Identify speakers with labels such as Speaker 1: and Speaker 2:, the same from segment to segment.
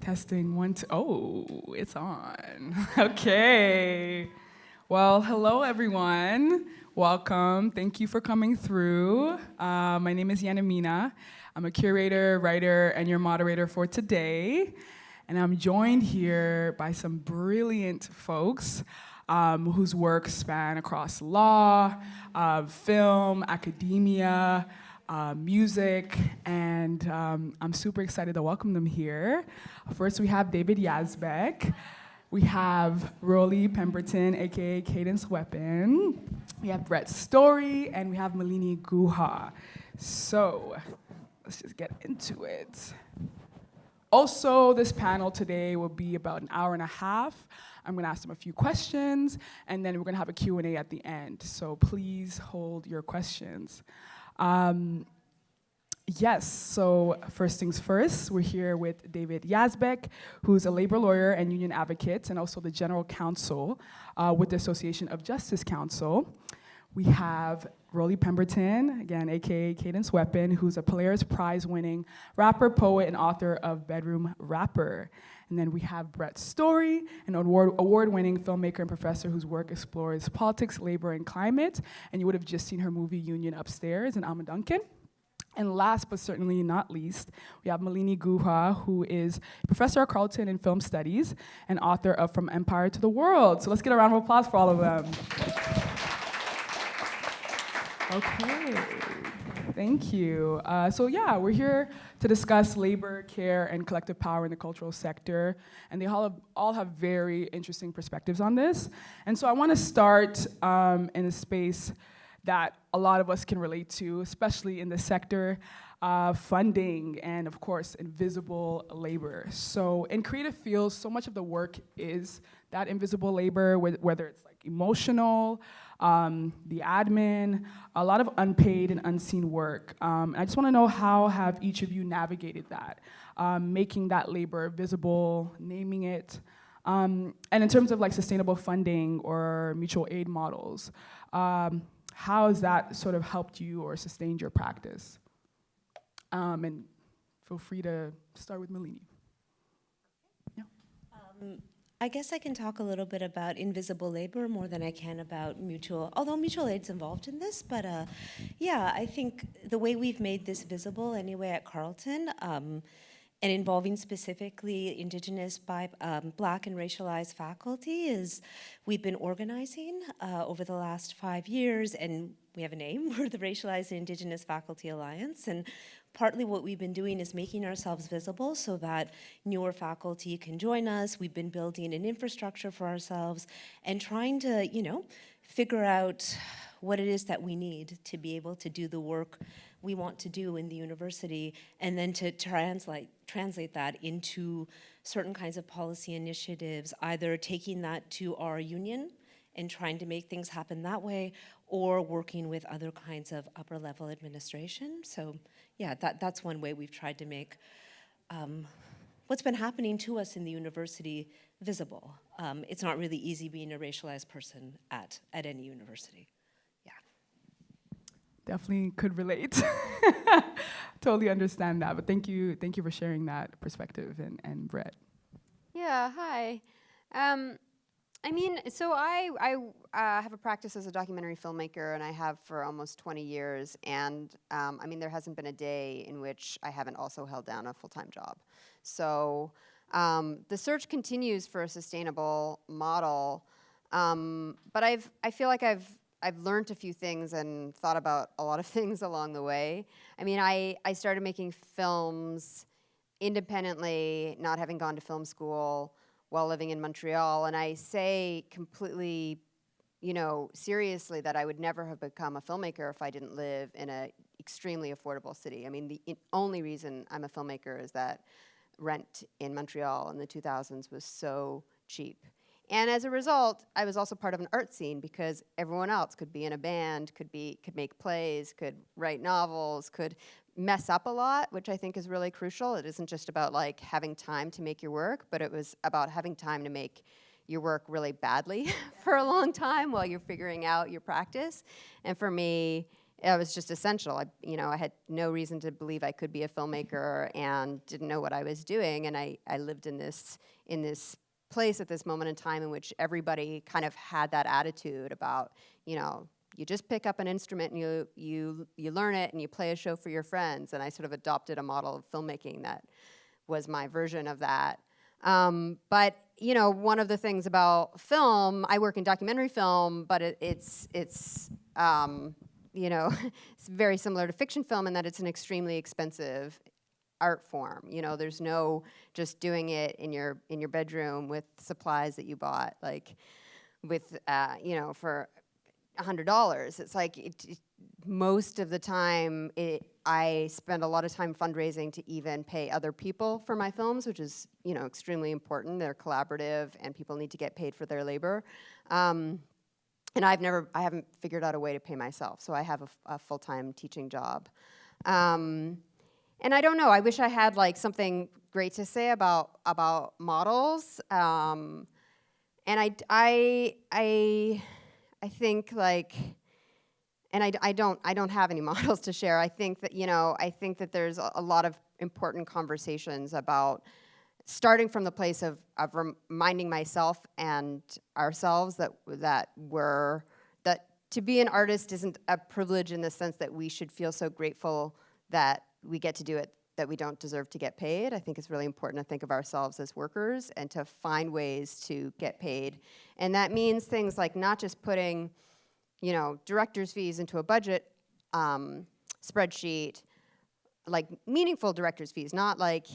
Speaker 1: Testing one, two. Oh, it's on. Okay. Well, hello, everyone. Welcome. Thank you for coming through. My name is Yanamina. I'm a curator, writer, and your moderator for today. And I'm joined here by some brilliant folks whose work span across law, film, academia, music, and I'm super excited to welcome them here. First, we have David Yazbek. We have Rolly Pemberton, aka Cadence Weapon. We have Brett Story, and we have Malini Guha. So let's just get into it. Also, this panel today will be about an hour and a half. I'm gonna ask them a few questions, and then we're gonna have a Q&A at the end. So please hold your questions. Yes, so first things first, we're here with David Yazbek, who's a labor lawyer and union advocate, and also the general counsel with the Association of Justice Council. We have Rolly Pemberton, again, AKA Cadence Weapon, who's a Polaris Prize-winning rapper, poet, and author of Bedroom Rapper. And then we have Brett Story, an award-winning filmmaker and professor whose work explores politics, labor, and climate. And you would have just seen her movie Union Upstairs in Alma Duncan. And last but certainly not least, we have Malini Guha, who is a professor at Carleton in film studies and author of From Empire to the World. So let's get a round of applause for all of them. Okay, thank you. So yeah, we're here to discuss labor, care, and collective power in the cultural sector. And they all have very interesting perspectives on this. And so I want to start in a space that a lot of us can relate to, especially in the sector, funding and, of course, invisible labor. So in creative fields, so much of the work is that invisible labor, whether it's like emotional, the admin, a lot of unpaid and unseen work. And I just want to know, how have each of you navigated that, making that labor visible, naming it, and in terms of like sustainable funding or mutual aid models, how has that sort of helped you or sustained your practice? And feel free to start with Malini. Yeah.
Speaker 2: I guess I can talk a little bit about invisible labor more than I can about although mutual aid's involved in this, but yeah, I think the way we've made this visible anyway at Carleton, and involving specifically Indigenous, Black and racialized faculty, is we've been organizing over the last 5 years, and we have a name, we're the Racialized and Indigenous Faculty Alliance, and partly what we've been doing is making ourselves visible so that newer faculty can join us. We've been building an infrastructure for ourselves and trying to, figure out what it is that we need to be able to do the work we want to do in the university, and then to translate that into certain kinds of policy initiatives, either taking that to our union and trying to make things happen that way, or working with other kinds of upper level administration. So yeah, that's one way we've tried to make what's been happening to us in the university visible. It's not really easy being a racialized person at any university.
Speaker 1: Definitely could relate. Totally understand that, but thank you for sharing that perspective, and Brett.
Speaker 3: Yeah, hi. So I have a practice as a documentary filmmaker, and I have for almost 20 years, and there hasn't been a day in which I haven't also held down a full-time job. So the search continues for a sustainable model, but I feel like I've learned a few things and thought about a lot of things along the way. I started making films independently, not having gone to film school, while living in Montreal, and I say completely, seriously that I would never have become a filmmaker if I didn't live in an extremely affordable city. The only reason I'm a filmmaker is that rent in Montreal in the 2000s was so cheap. And as a result, I was also part of an art scene because everyone else could be in a band, could make plays, could write novels, could mess up a lot, which I think is really crucial. It isn't just about like having time to make your work, but it was about having time to make your work really badly for a long time while you're figuring out your practice. And for me, it was just essential. I had no reason to believe I could be a filmmaker and didn't know what I was doing. And I lived in this place at this moment in time in which everybody kind of had that attitude about, you just pick up an instrument and you learn it and you play a show for your friends. And I sort of adopted a model of filmmaking that was my version of that. But one of the things about film, I work in documentary film, but it's it's very similar to fiction film in that it's an extremely expensive art form. There's no just doing it in your bedroom with supplies that you bought, like with for $100. It's like most of the time I spend a lot of time fundraising to even pay other people for my films, which is extremely important. They're collaborative and people need to get paid for their labor. And I haven't figured out a way to pay myself, so I have a full-time teaching job. And I don't know, I wish I had like something great to say about models. And I think like, and I don't have any models to share. I think that there's a lot of important conversations about starting from the place of reminding myself and ourselves that to be an artist isn't a privilege in the sense that we should feel so grateful that we get to do it, that we don't deserve to get paid. I think it's really important to think of ourselves as workers and to find ways to get paid. And that means things like not just putting, director's fees into a budget spreadsheet, like meaningful director's fees, not like,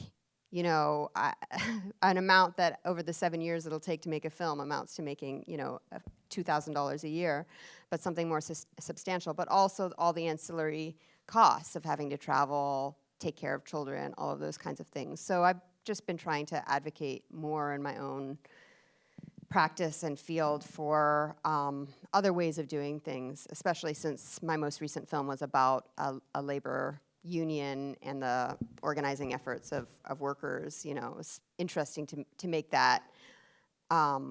Speaker 3: an amount that over the 7 years it'll take to make a film amounts to making, $2,000 a year, but something more substantial, but also all the ancillary costs of having to travel, take care of children, all of those kinds of things. So I've just been trying to advocate more in my own practice and field for other ways of doing things, especially since my most recent film was about a labor union and the organizing efforts of workers. It was interesting to make that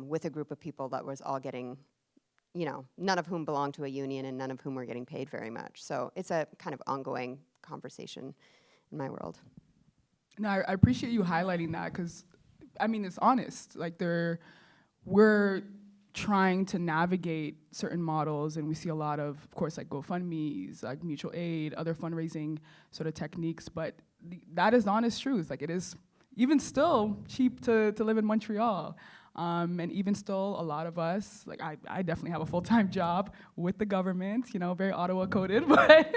Speaker 3: with a group of people that was all getting, none of whom belonged to a union and none of whom were getting paid very much. So it's a kind of ongoing conversation in my world.
Speaker 1: No, I appreciate you highlighting that because, it's honest. Like we're trying to navigate certain models, and we see a lot of course, like GoFundMes, like mutual aid, other fundraising sort of techniques. But that is the honest truth. Like it is even still cheap to live in Montreal. And even still, a lot of us, like I definitely have a full-time job with the government, very Ottawa coded, but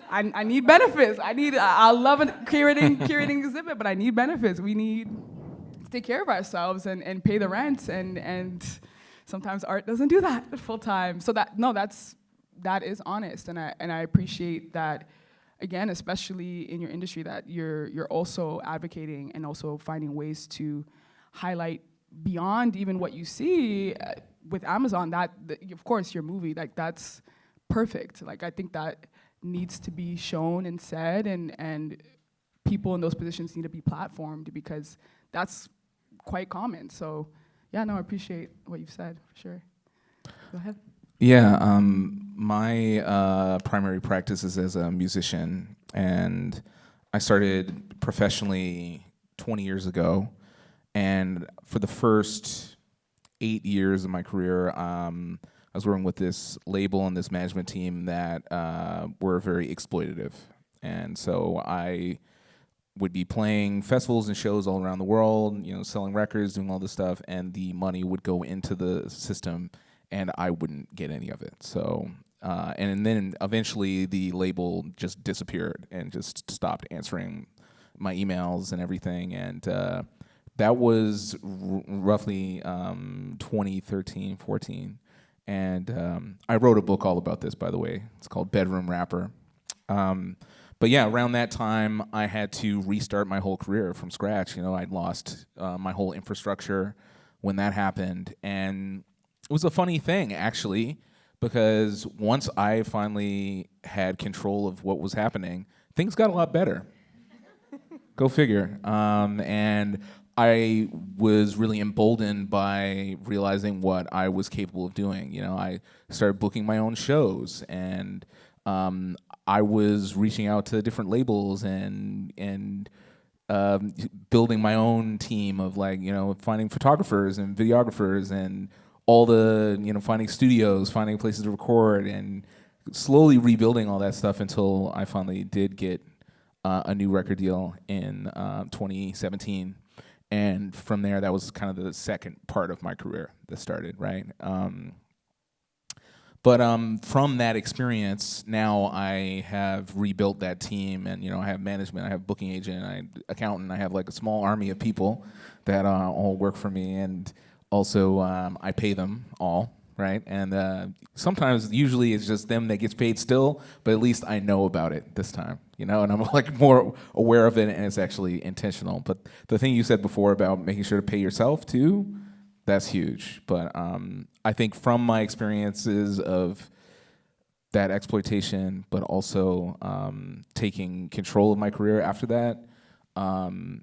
Speaker 1: I need benefits. I love curating exhibit, but I need benefits. We need to take care of ourselves and pay the rent, and sometimes art doesn't do that full time. So that is honest, and I appreciate that. Again, especially in your industry, that you're also advocating and also finding ways to highlight beyond even what you see with Amazon. Of course, your movie, like that's perfect. Like I think that needs to be shown and said, and people in those positions need to be platformed because that's quite common. So, yeah, no, I appreciate what you've said for sure. Go ahead.
Speaker 4: Yeah, my primary practice is as a musician, and I started professionally 20 years ago. And for the first 8 years of my career, I was working with this label and this management team that were very exploitative. And so I would be playing festivals and shows all around the world, selling records, doing all this stuff, and the money would go into the system and I wouldn't get any of it. So, and then eventually the label just disappeared and just stopped answering my emails and everything. And that was roughly 2013, 14. And I wrote a book all about this, by the way. It's called Bedroom Rapper. But yeah, around that time, I had to restart my whole career from scratch. I'd lost my whole infrastructure when that happened. And it was a funny thing, actually, because once I finally had control of what was happening, things got a lot better. Go figure. And I was really emboldened by realizing what I was capable of doing. You know, I started booking my own shows, and I was reaching out to different labels and building my own team of, like, you know, finding photographers and videographers and all the, you know, finding studios, finding places to record, and slowly rebuilding all that stuff until I finally did get a new record deal in 2017. And from there, that was kind of the second part of my career that started, right? But from that experience, now I have rebuilt that team, and, you know, I have management, I have booking agent, I accountant, I have like a small army of people that all work for me, and also I pay them all, right? And sometimes, usually, it's just them that gets paid still, but at least I know about it this time, you know, and I'm like more aware of it, and it's actually intentional. But the thing you said before about making sure to pay yourself too, that's huge. But I think from my experiences of that exploitation, but also taking control of my career after that,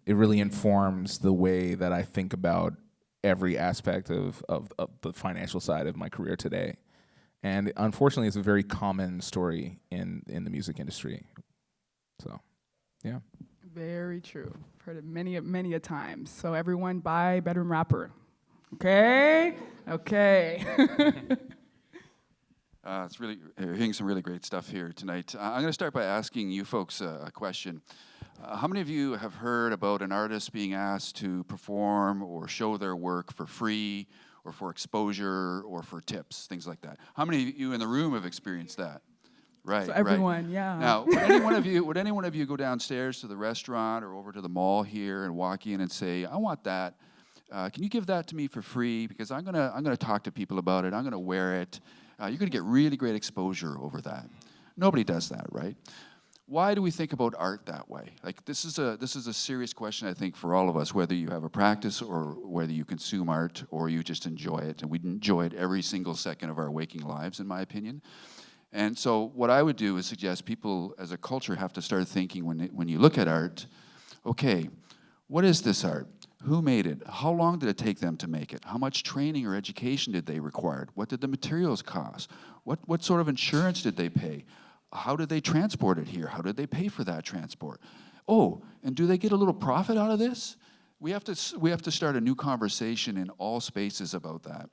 Speaker 4: it really informs the way that I think about every aspect of the financial side of my career today. And unfortunately, it's a very common story in the music industry. So, yeah.
Speaker 1: Very true. I've heard it many a times. So everyone, buy Bedroom Rapper. Okay? Okay.
Speaker 5: It's really hearing some really great stuff here tonight. I'm going to start by asking you folks a question. How many of you have heard about an artist being asked to perform or show their work for free, or for exposure, or for tips, things like that? How many of you in the room have experienced that? Right.
Speaker 1: So everyone,
Speaker 5: right.
Speaker 1: yeah.
Speaker 5: Now, would any one of you go downstairs to the restaurant or over to the mall here and walk in and say, "I want that. Can you give that to me for free? Because I'm gonna talk to people about it. I'm gonna wear it. You're gonna get really great exposure over that." Nobody does that, right? Why do we think about art that way? Like, this is a serious question, I think, for all of us, whether you have a practice or whether you consume art or you just enjoy it. And we enjoy it every single second of our waking lives, in my opinion. And so what I would do is suggest people as a culture have to start thinking, when you look at art, okay, what is this art? Who made it? How long did it take them to make it? How much training or education did they require? What did the materials cost? What sort of insurance did they pay? How did they transport it here? How did they pay for that transport? Oh, and do they get a little profit out of this? We have to start a new conversation in all spaces about that.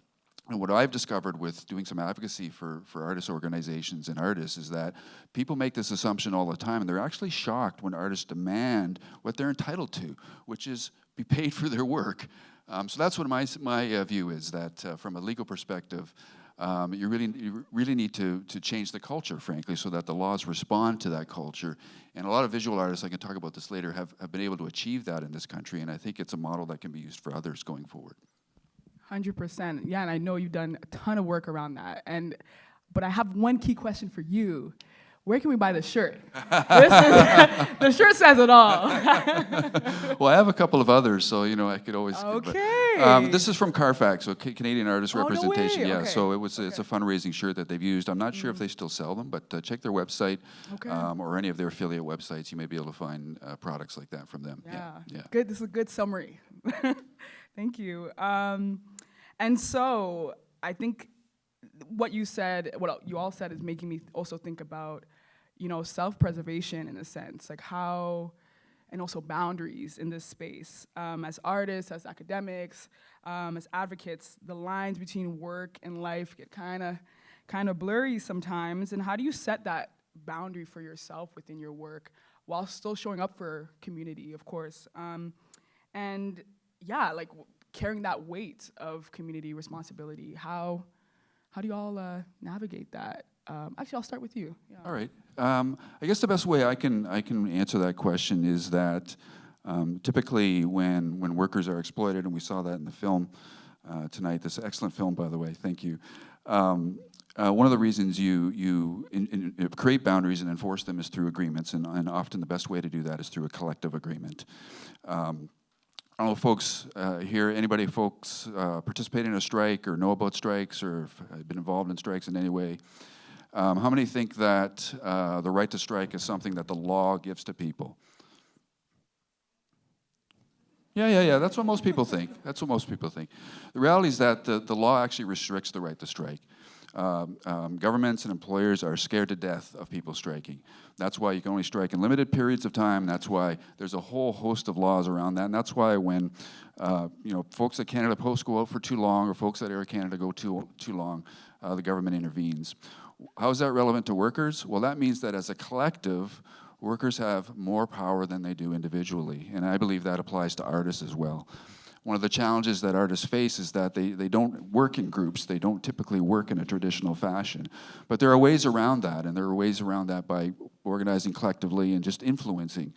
Speaker 5: And what I've discovered with doing some advocacy for artist organizations and artists is that people make this assumption all the time, and they're actually shocked when artists demand what they're entitled to, which is be paid for their work. So that's what my view is, that from a legal perspective, you really need to change the culture, frankly, so that the laws respond to that culture. And a lot of visual artists, I can talk about this later, have been able to achieve that in this country, and I think it's a model that can be used for others going forward.
Speaker 1: 100%. Yeah, and I know you've done a ton of work around that. But I have one key question for you. Where can we buy the shirt? The shirt says it all.
Speaker 5: Well, I have a couple of others, so I could always.
Speaker 1: Okay.
Speaker 5: This is from Carfax, so Canadian Artist Representation.
Speaker 1: No way.
Speaker 5: Yeah,
Speaker 1: Okay.
Speaker 5: so it's a fundraising shirt that they've used. I'm not sure if they still sell them, but check their website, or any of their affiliate websites. You may be able to find products like that from them.
Speaker 1: Yeah. Good. This is a good summary. Thank you. And so I think what you all said is making me also think about, self-preservation in a sense, like how, and also boundaries in this space. As artists, as academics, as advocates, the lines between work and life get kind of blurry sometimes. And how do you set that boundary for yourself within your work while still showing up for community, of course? And yeah, like carrying that weight of community responsibility. How do you all navigate that? Actually, I'll start with you. Yeah.
Speaker 5: All right. I guess the best way I can answer that question is that typically when workers are exploited, and we saw that in the film tonight, this excellent film, by the way, thank you. One of the reasons you create boundaries and enforce them is through agreements, and often the best way to do that is through a collective agreement. I don't know, folks anybody participate in a strike or know about strikes or have been involved in strikes in any way? How many think that the right to strike is something that the law gives to people? Yeah. That's what most people think. That's what most people think. The reality is that the law actually restricts the right to strike. Governments and employers are scared to death of people striking. That's why you can only strike in limited periods of time. That's why there's a whole host of laws around that. And that's why when folks at Canada Post go out for too long, or folks at Air Canada go too long, the government intervenes. How is that relevant to workers? Well, that means that as a collective, workers have more power than they do individually. And I believe that applies to artists as well. One of the challenges that artists face is that they don't work in groups. They don't typically work in a traditional fashion. But there are ways around that, and there are ways around that by organizing collectively and just influencing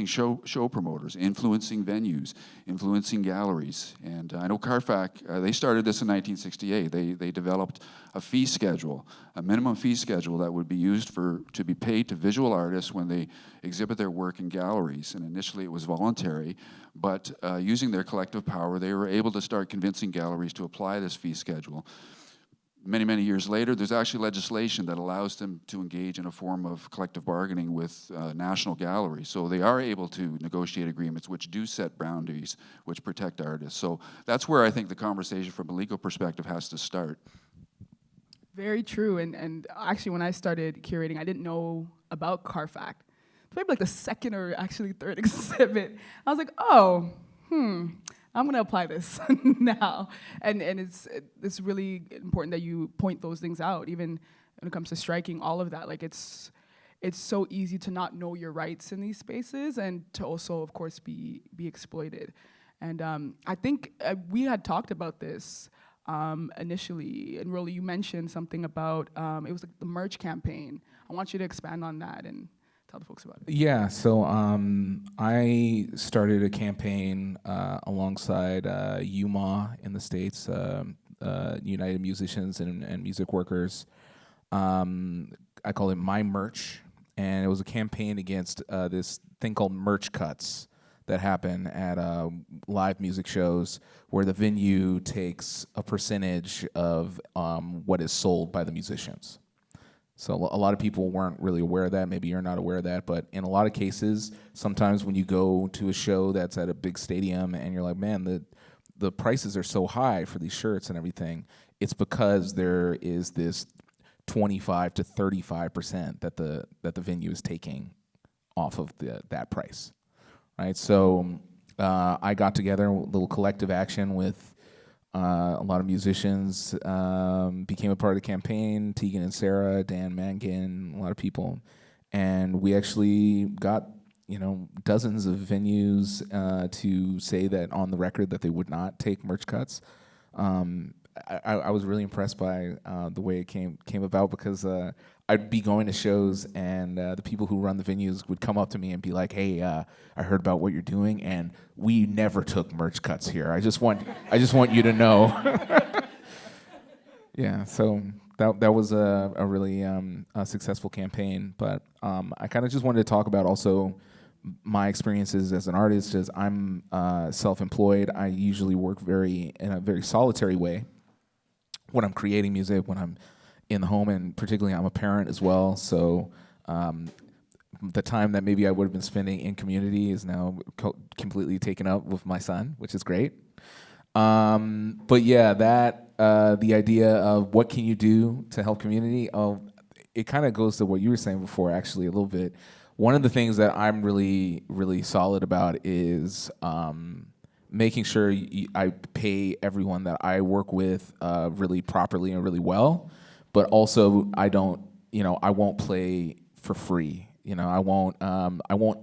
Speaker 5: show promoters, influencing venues, influencing galleries. And I know Carfax, they started this in 1968. They developed a fee schedule, a minimum fee schedule that would be used to be paid to visual artists when they exhibit their work in galleries. And initially it was voluntary, but using their collective power, they were able to start convincing galleries to apply this fee schedule. Many years later, there's actually legislation that allows them to engage in a form of collective bargaining with national galleries. So they are able to negotiate agreements which do set boundaries, which protect artists. So that's where I think the conversation from a legal perspective has to start.
Speaker 1: Very true. And actually, when I started curating, I didn't know about Carfax. Maybe like the second or actually third exhibit. I was like, I'm gonna apply this now. And it's really important that you point those things out, even when it comes to striking, all of that. Like it's so easy to not know your rights in these spaces and to also, of course, be exploited. And I think we had talked about this initially, and Rolly, you mentioned something about, it was like the merch campaign. I want you to expand on that and tell the folks about it.
Speaker 4: Yeah, so I started a campaign alongside UMA in the States, United Musicians and Music Workers. I call it My Merch, and it was a campaign against this thing called merch cuts that happen at live music shows, where the venue takes a percentage of what is sold by the musicians. So a lot of people weren't really aware of that. Maybe you're not aware of that, but in a lot of cases, sometimes when you go to a show that's at a big stadium and you're like, man, the prices are so high for these shirts and everything, it's because there is this 25 to 35% that the venue is taking off of that price, right? So I got together a little collective action with a lot of musicians, became a part of the campaign, Tegan and Sarah, Dan Mangan, a lot of people. And we actually got, dozens of venues to say that on the record that they would not take merch cuts. I was really impressed by the way it came about, because I'd be going to shows and the people who run the venues would come up to me and be like, "Hey, I heard about what you're doing, and we never took merch cuts here. I just want you to know." Yeah, so that was a really successful campaign. But I kind of just wanted to talk about also my experiences as an artist. As I'm self-employed, I usually work in a very solitary way when I'm creating music, when I'm in the home, and particularly I'm a parent as well. So the time that maybe I would have been spending in community is now completely taken up with my son, which is great. But yeah, the idea of what can you do to help community, it kind of goes to what you were saying before, actually, a little bit. One of the things that I'm really, really solid about is making sure I pay everyone that I work with really properly and really well, but also I won't play for free. I won't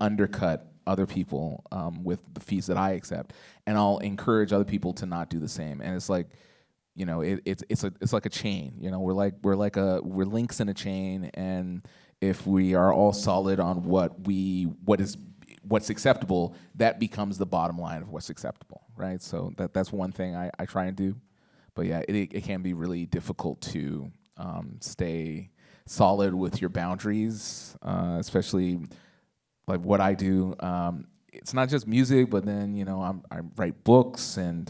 Speaker 4: undercut other people with the fees that I accept, and I'll encourage other people to not do the same. And it's like, it's like a chain. We're links in a chain, and if we are all solid on what's acceptable, that becomes the bottom line of what's acceptable, right? So that's one thing I try and do. But yeah, it can be really difficult to stay solid with your boundaries, especially like what I do. It's not just music, but then I write books, and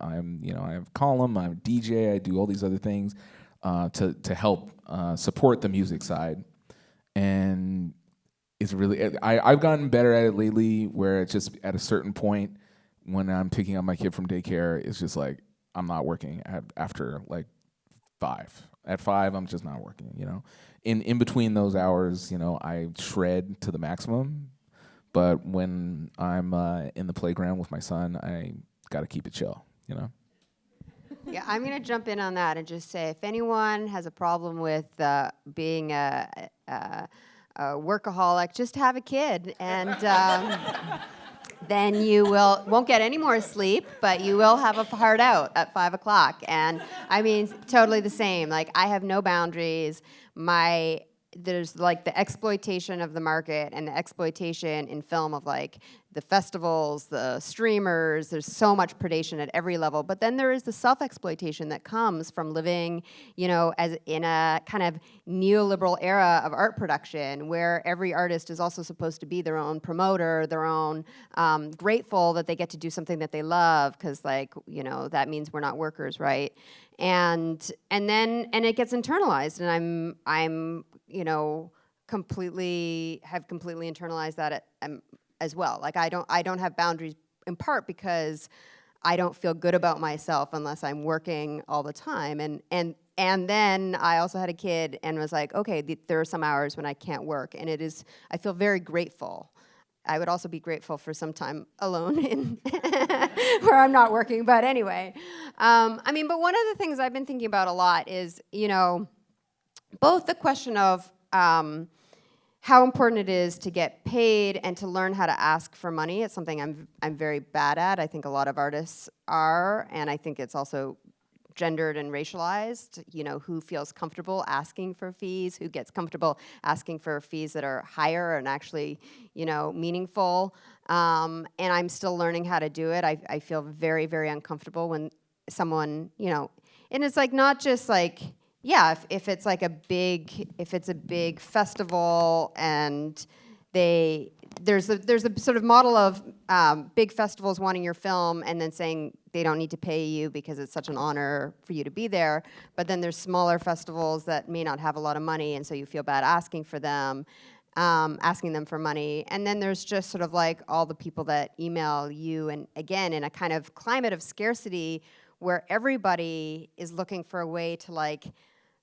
Speaker 4: I have a column, I'm a DJ, I do all these other things to help support the music side. And it's really, I've gotten better at it lately, where it's just at a certain point, when I'm picking up my kid from daycare, it's just like I'm not working after like 5. At 5, I'm just not working. In between those hours, I shred to the maximum. But when I'm in the playground with my son, I got to keep it chill.
Speaker 3: Yeah, I'm going to jump in on that and just say, if anyone has a problem with being a workaholic, just have a kid, and then you won't get any more sleep, but you will have a heart out at 5 o'clock. And I mean, totally the same. Like, I have no boundaries. There's like the exploitation of the market and the exploitation in film of like the festivals, the streamers. There's so much predation at every level. But then there is the self-exploitation that comes from living, as in a kind of neoliberal era of art production, where every artist is also supposed to be their own promoter, their own grateful that they get to do something that they love, because that means we're not workers, right? And it gets internalized, and I'm completely internalized that as well. Like, I don't have boundaries, in part because I don't feel good about myself unless I'm working all the time. And then I also had a kid and was like, okay, there are some hours when I can't work, and I feel very grateful. I would also be grateful for some time alone where I'm not working. But anyway, but one of the things I've been thinking about a lot is, both the question of how important it is to get paid and to learn how to ask for money. It's something I'm very bad at. I think a lot of artists are, and I think it's also gendered and racialized. Who feels comfortable asking for fees, who gets comfortable asking for fees that are higher and actually, meaningful. And I'm still learning how to do it. I feel very, very uncomfortable when someone, and it's like not just like, yeah, if it's a big festival and there's a sort of model of big festivals wanting your film and then saying they don't need to pay you because it's such an honor for you to be there. But then there's smaller festivals that may not have a lot of money, and so you feel bad asking them for money. And then there's just sort of like all the people that email you, and again, in a kind of climate of scarcity where everybody is looking for a way to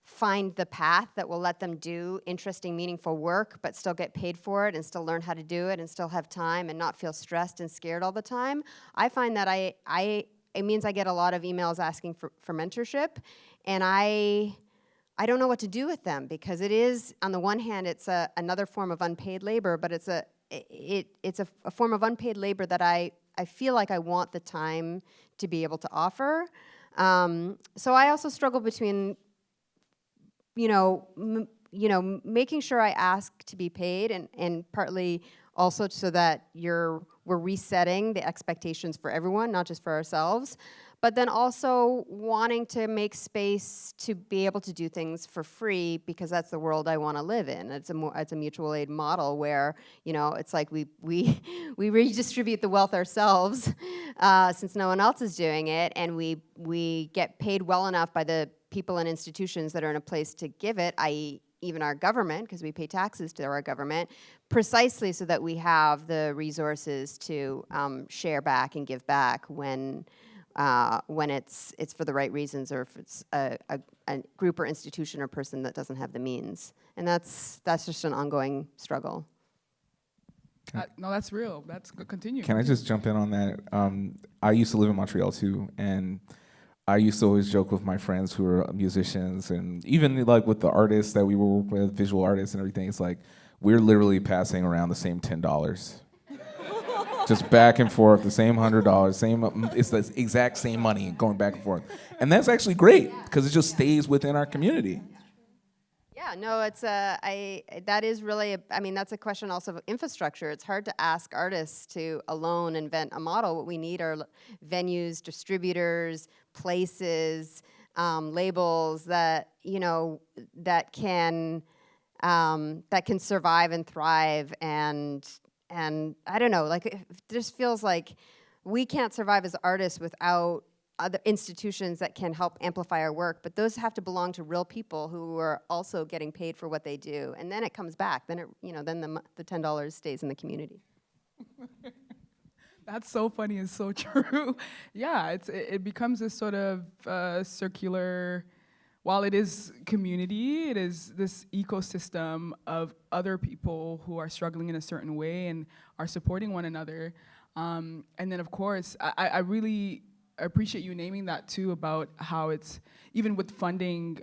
Speaker 3: find the path that will let them do interesting, meaningful work, but still get paid for it and still learn how to do it and still have time and not feel stressed and scared all the time. I find that it means I get a lot of emails asking for mentorship, and I don't know what to do with them, because it is, on the one hand, it's another form of unpaid labor, but it's a form of unpaid labor that I feel like I want the time to be able to offer. So I also struggle between making sure I ask to be paid, and partly also so that we're resetting the expectations for everyone, not just for ourselves, but then also wanting to make space to be able to do things for free, because that's the world I want to live in. It's a mutual aid model where it's like we redistribute the wealth ourselves since no one else is doing it, and we get paid well enough by the people and institutions that are in a place to give it, i.e. even our government, because we pay taxes to our government, precisely so that we have the resources to share back and give back when it's for the right reasons, or if it's a group or institution or person that doesn't have the means. And that's just an ongoing struggle.
Speaker 1: No, that's real. That's continue.
Speaker 4: Can I just jump in on that? I used to live in Montreal too, and I used to always joke with my friends who were musicians, and even with the artists that we were working with, visual artists and everything, it's like we're literally passing around the same $10. Just back and forth, the same $100, it's the exact same money going back and forth. And that's actually great, because it just stays within our community.
Speaker 3: Yeah, no, that is really, that's a question also of infrastructure. It's hard to ask artists to alone invent a model. What we need are venues, distributors, places, labels that, that can survive and thrive, and I don't know, it just feels like we can't survive as artists without other institutions that can help amplify our work, but those have to belong to real people who are also getting paid for what they do, and then it comes back. Then then the $10 stays in the community.
Speaker 1: That's so funny and so true. Yeah, it becomes this sort of circular. While it is community, it is this ecosystem of other people who are struggling in a certain way and are supporting one another. And then, of course, I really appreciate you naming that too, about how it's even with funding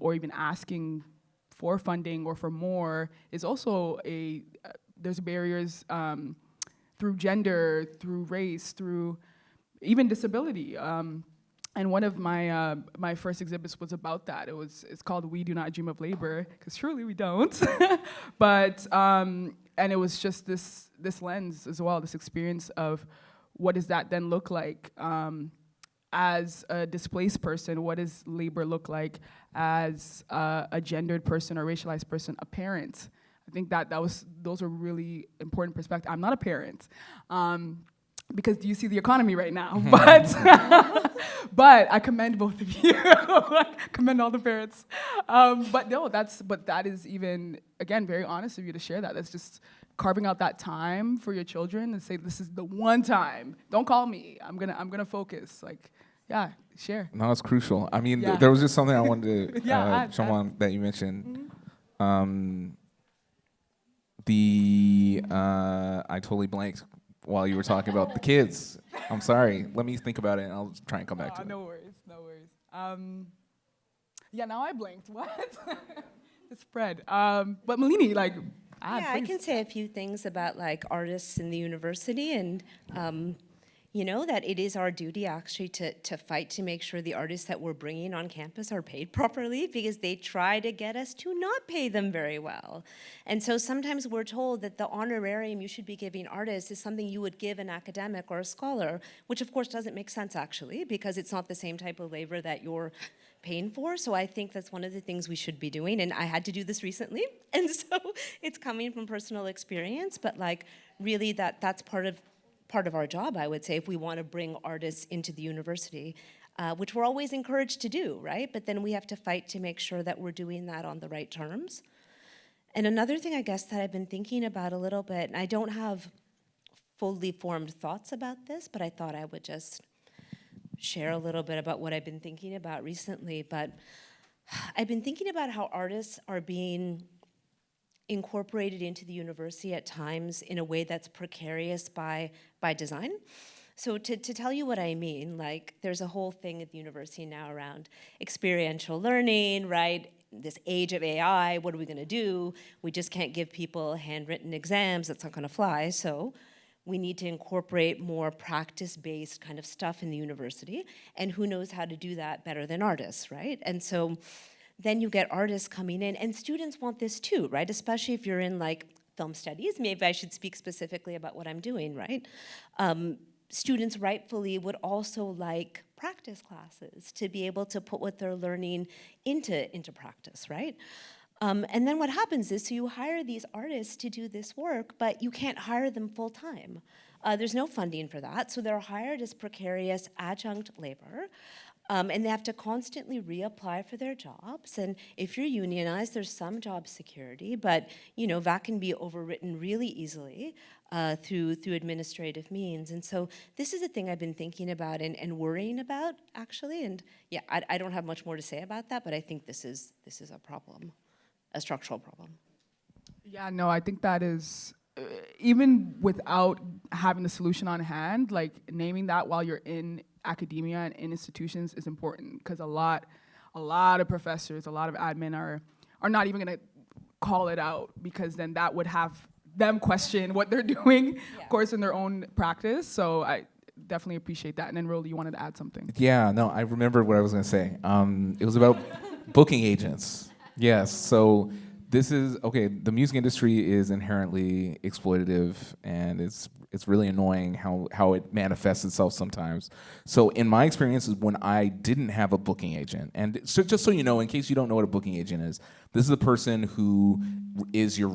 Speaker 1: or even asking for funding or for more is also there's barriers through gender, through race, through even disability. And one of my my first exhibits was about that. It's called "We Do Not Dream of Labor," because truly we don't. But and it was just this lens as well, this experience of what does that then look like as a displaced person? What does labor look like as a gendered person or racialized person, a parent? I think those are really important perspectives. I'm not a parent. Because you see the economy right now, but I commend both of you. I commend all the parents. But that is even, again, very honest of you to share that. That's just carving out that time for your children and say, this is the one time. Don't call me. I'm gonna focus. Like, yeah, share.
Speaker 4: No, it's crucial. I mean,
Speaker 1: Yeah.
Speaker 4: there was just something I wanted to jump
Speaker 1: add.
Speaker 4: on that you mentioned.
Speaker 1: Mm-hmm.
Speaker 4: I totally blanked while you were talking about the kids. I'm sorry. Let me think about it, and I'll try and come back to it.
Speaker 1: No worries, no worries. Yeah, now I blanked. What? It's spread. But Malini, like,
Speaker 2: I can say a few things about like artists in the university and that it is our duty actually to fight to make sure the artists that we're bringing on campus are paid properly, because they try to get us to not pay them very well. And so sometimes we're told that the honorarium you should be giving artists is something you would give an academic or a scholar, which of course doesn't make sense actually, because it's not the same type of labor that you're paying for. So I think that's one of the things we should be doing. And I had to do this recently. And so it's coming from personal experience, but like really that's part of our job, I would say, if we want to bring artists into the university, which we're always encouraged to do, right? But then we have to fight to make sure that we're doing that on the right terms. And another thing, I guess, that I've been thinking about a little bit, and I don't have fully formed thoughts about this, but I thought I would just share a little bit about what I've been thinking about recently. But I've been thinking about how artists are being incorporated into the university at times in a way that's precarious by design. So to tell you what I mean, like there's a whole thing at the university now around experiential learning, right? This age of AI, what are we gonna do? We just can't give people handwritten exams, that's not gonna fly. So we need to incorporate more practice-based kind of stuff in the university, and who knows how to do that better than artists, right? And so then you get artists coming in, and students want this too, right? Especially if you're in like film studies. Maybe I should speak specifically about what I'm doing, right? Students rightfully would also like practice classes to be able to put what they're learning into practice, right? And then what happens is, so you hire these artists to do this work, but you can't hire them full time. There's no funding for that, so they're hired as precarious adjunct labor. And they have to constantly reapply for their jobs. And if you're unionized, there's some job security, but that can be overwritten really easily through administrative means. And so this is a thing I've been thinking about and worrying about, actually. And yeah, I don't have much more to say about that, but I think this is a problem, a structural problem.
Speaker 1: Yeah, no, I think that is, even without having the solution on hand, like naming that while you're in academia and in institutions is important, because a lot of professors, a lot of admin are not even gonna call it out, because then that would have them question what they're doing, of course, in their own practice. So I definitely appreciate that. And then Rolly, you wanted to add something.
Speaker 4: Yeah, no, I remembered what I was going to say. It was about booking agents. Yes, so this is, okay, the music industry is inherently exploitative, and it's really annoying how it manifests itself sometimes. So in my experiences, when I didn't have a booking agent, and so just so you know, in case you don't know what a booking agent is, this is a person who is your,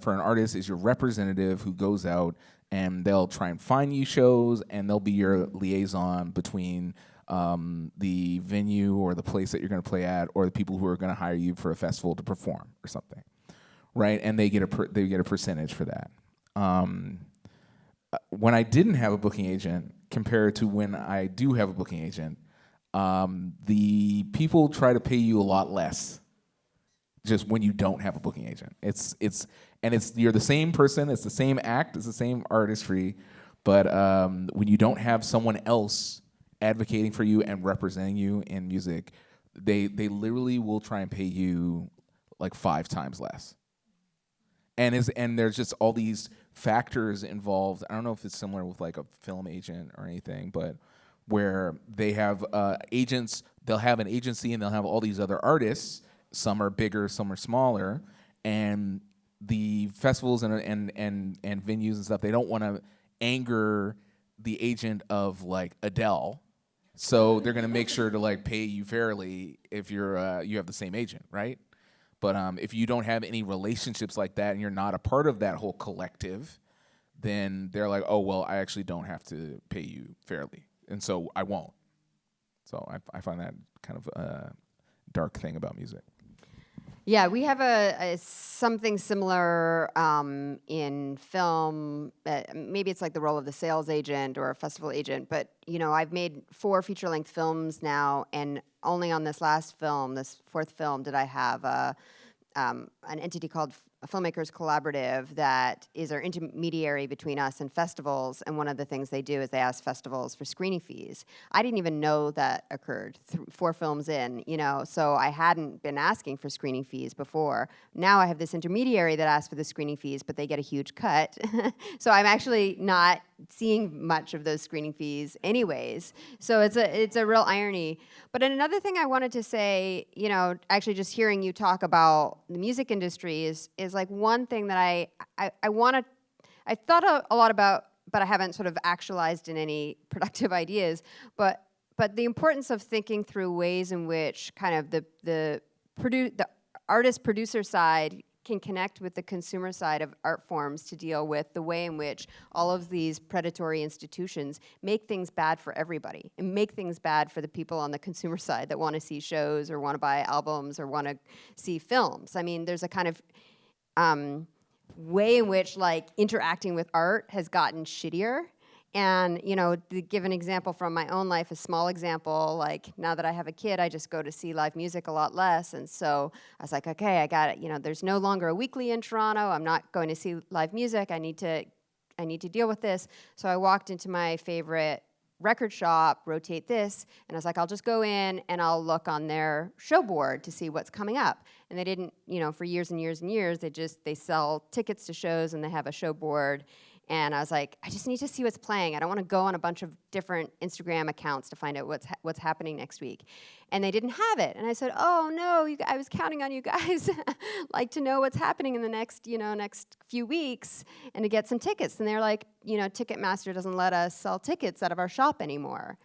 Speaker 4: for an artist, is your representative who goes out and they'll try and find you shows, and they'll be your liaison between the venue or the place that you're going to play at, or the people who are going to hire you for a festival to perform or something, right? And they get a percentage for that. when I didn't have a booking agent compared to when I do have a booking agent, the people try to pay you a lot less. Just when you don't have a booking agent, it's you're the same person, it's the same act, it's the same artistry, but when you don't have someone else advocating for you and representing you in music, they literally will try and pay you like 5 times less. And there's just all these factors involved. I don't know if it's similar with like a film agent or anything, but where they have agents, they'll have an agency and they'll have all these other artists. Some are bigger, some are smaller, and the festivals and venues and stuff, they don't want to anger the agent of like Adele, so they're gonna make sure to like pay you fairly if you're you have the same agent, right? But if you don't have any relationships like that and you're not a part of that whole collective, then they're like, oh well, I actually don't have to pay you fairly, and so I won't. So I find that kind of a dark thing about music.
Speaker 3: Yeah, we have a something similar in film. Maybe it's like the role of the sales agent or a festival agent. But I've made 4 feature-length films now, and only on this last film, this 4th film, did I have an entity called Filmmakers Collaborative that is our intermediary between us and festivals. And one of the things they do is they ask festivals for screening fees. I didn't even know that occurred 4 films in, so I hadn't been asking for screening fees before. Now I have this intermediary that asks for the screening fees, but they get a huge cut. So I'm actually not seeing much of those screening fees anyways. So it's a real irony. But another thing I wanted to say, actually just hearing you talk about the music industry is like one thing that I thought a lot about, but I haven't sort of actualized in any productive ideas. But the importance of thinking through ways in which kind of the artist producer side can connect with the consumer side of art forms to deal with the way in which all of these predatory institutions make things bad for everybody and make things bad for the people on the consumer side that want to see shows or want to buy albums or want to see films. I mean, there's a kind of way in which like interacting with art has gotten shittier. And, to give an example from my own life, a small example, like now that I have a kid, I just go to see live music a lot less. And so I was like, okay, I got it. There's no longer a weekly in Toronto. I'm not going to see live music. I need to deal with this. So I walked into my favorite record shop, Rotate This, and I was like, I'll just go in and I'll look on their show board to see what's coming up. And they didn't, for years and years and years, they sell tickets to shows and they have a show board. And I was like, I just need to see what's playing. I don't want to go on a bunch of different Instagram accounts to find out what's happening next week. And they didn't have it. And I said, oh no, I was counting on you guys like to know what's happening in the next few weeks and to get some tickets. And they're like, Ticketmaster doesn't let us sell tickets out of our shop anymore.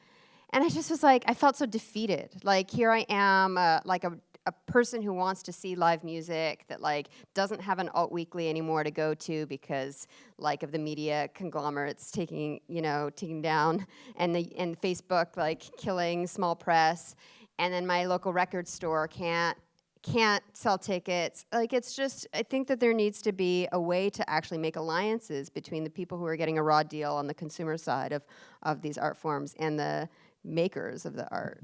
Speaker 3: And I just was like, I felt so defeated. Like here I am, like a person who wants to see live music that like doesn't have an alt weekly anymore to go to because like of the media conglomerates taking down and Facebook like killing small press, and then my local record store can't sell tickets. Like it's just, I think that there needs to be a way to actually make alliances between the people who are getting a raw deal on the consumer side of these art forms and the makers of the art.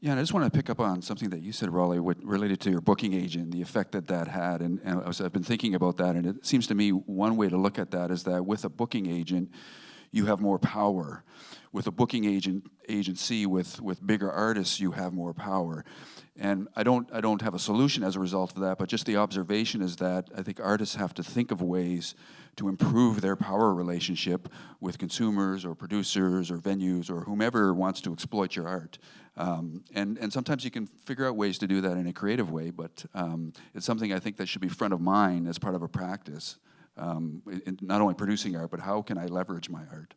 Speaker 5: Yeah, and I just want to pick up on something that you said, Raleigh, related to your booking agent, the effect that had. And I've been thinking about that, and it seems to me one way to look at that is that with a booking agent, you have more power. With a booking agency with bigger artists, you have more power. And I don't have a solution as a result of that, but just the observation is that I think artists have to think of ways to improve their power relationship with consumers or producers or venues or whomever wants to exploit your art. And sometimes you can figure out ways to do that in a creative way, but it's something I think that should be front of mind as part of a practice. In not only producing art, but how can I leverage my art?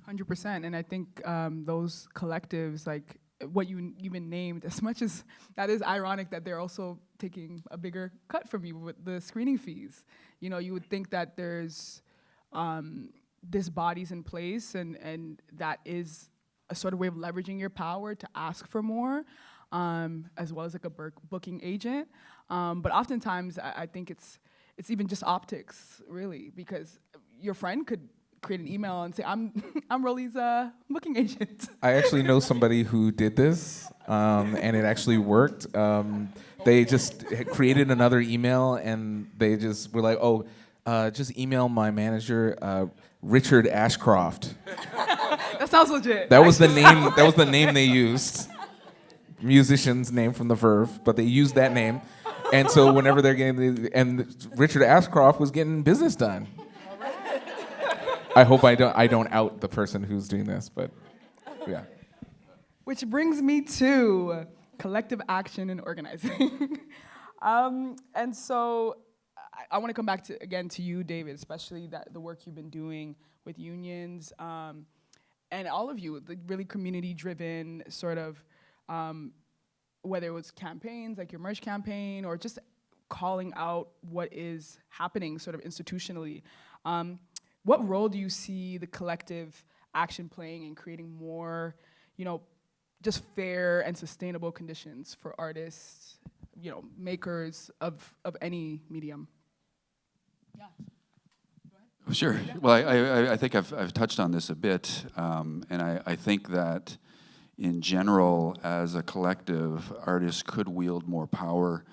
Speaker 1: 100%. And I think those collectives, like what you even named, as much as that is ironic that they're also taking a bigger cut from you with the screening fees. You would think that there's this body's in place and that is a sort of way of leveraging your power to ask for more, as well as like a booking agent. But oftentimes I think it's even just optics, really, because your friend could create an email and say, I'm Rolly's booking agent.
Speaker 4: I actually know somebody who did this, and it actually worked. They just created another email, and they just were like, "Oh, just email my manager, Richard Ashcroft."
Speaker 1: That sounds legit.
Speaker 4: That was the name. That was the name they used. Musician's name from the Verve, but they used that name, and so whenever they're getting, and Richard Ashcroft was getting business done. I hope I don't out the person who's doing this, but yeah.
Speaker 1: Which brings me to collective action and organizing. And so I want to come back to you, David, especially the work you've been doing with unions, and all of you, the really community-driven sort of, whether it was campaigns like your merch campaign or just calling out what is happening sort of institutionally. What role do you see the collective action playing in creating more, just fair and sustainable conditions for artists, makers of any medium? Yeah.
Speaker 5: Sure. Well, I think I've touched on this a bit, and I think that in general, as a collective, artists could wield more power.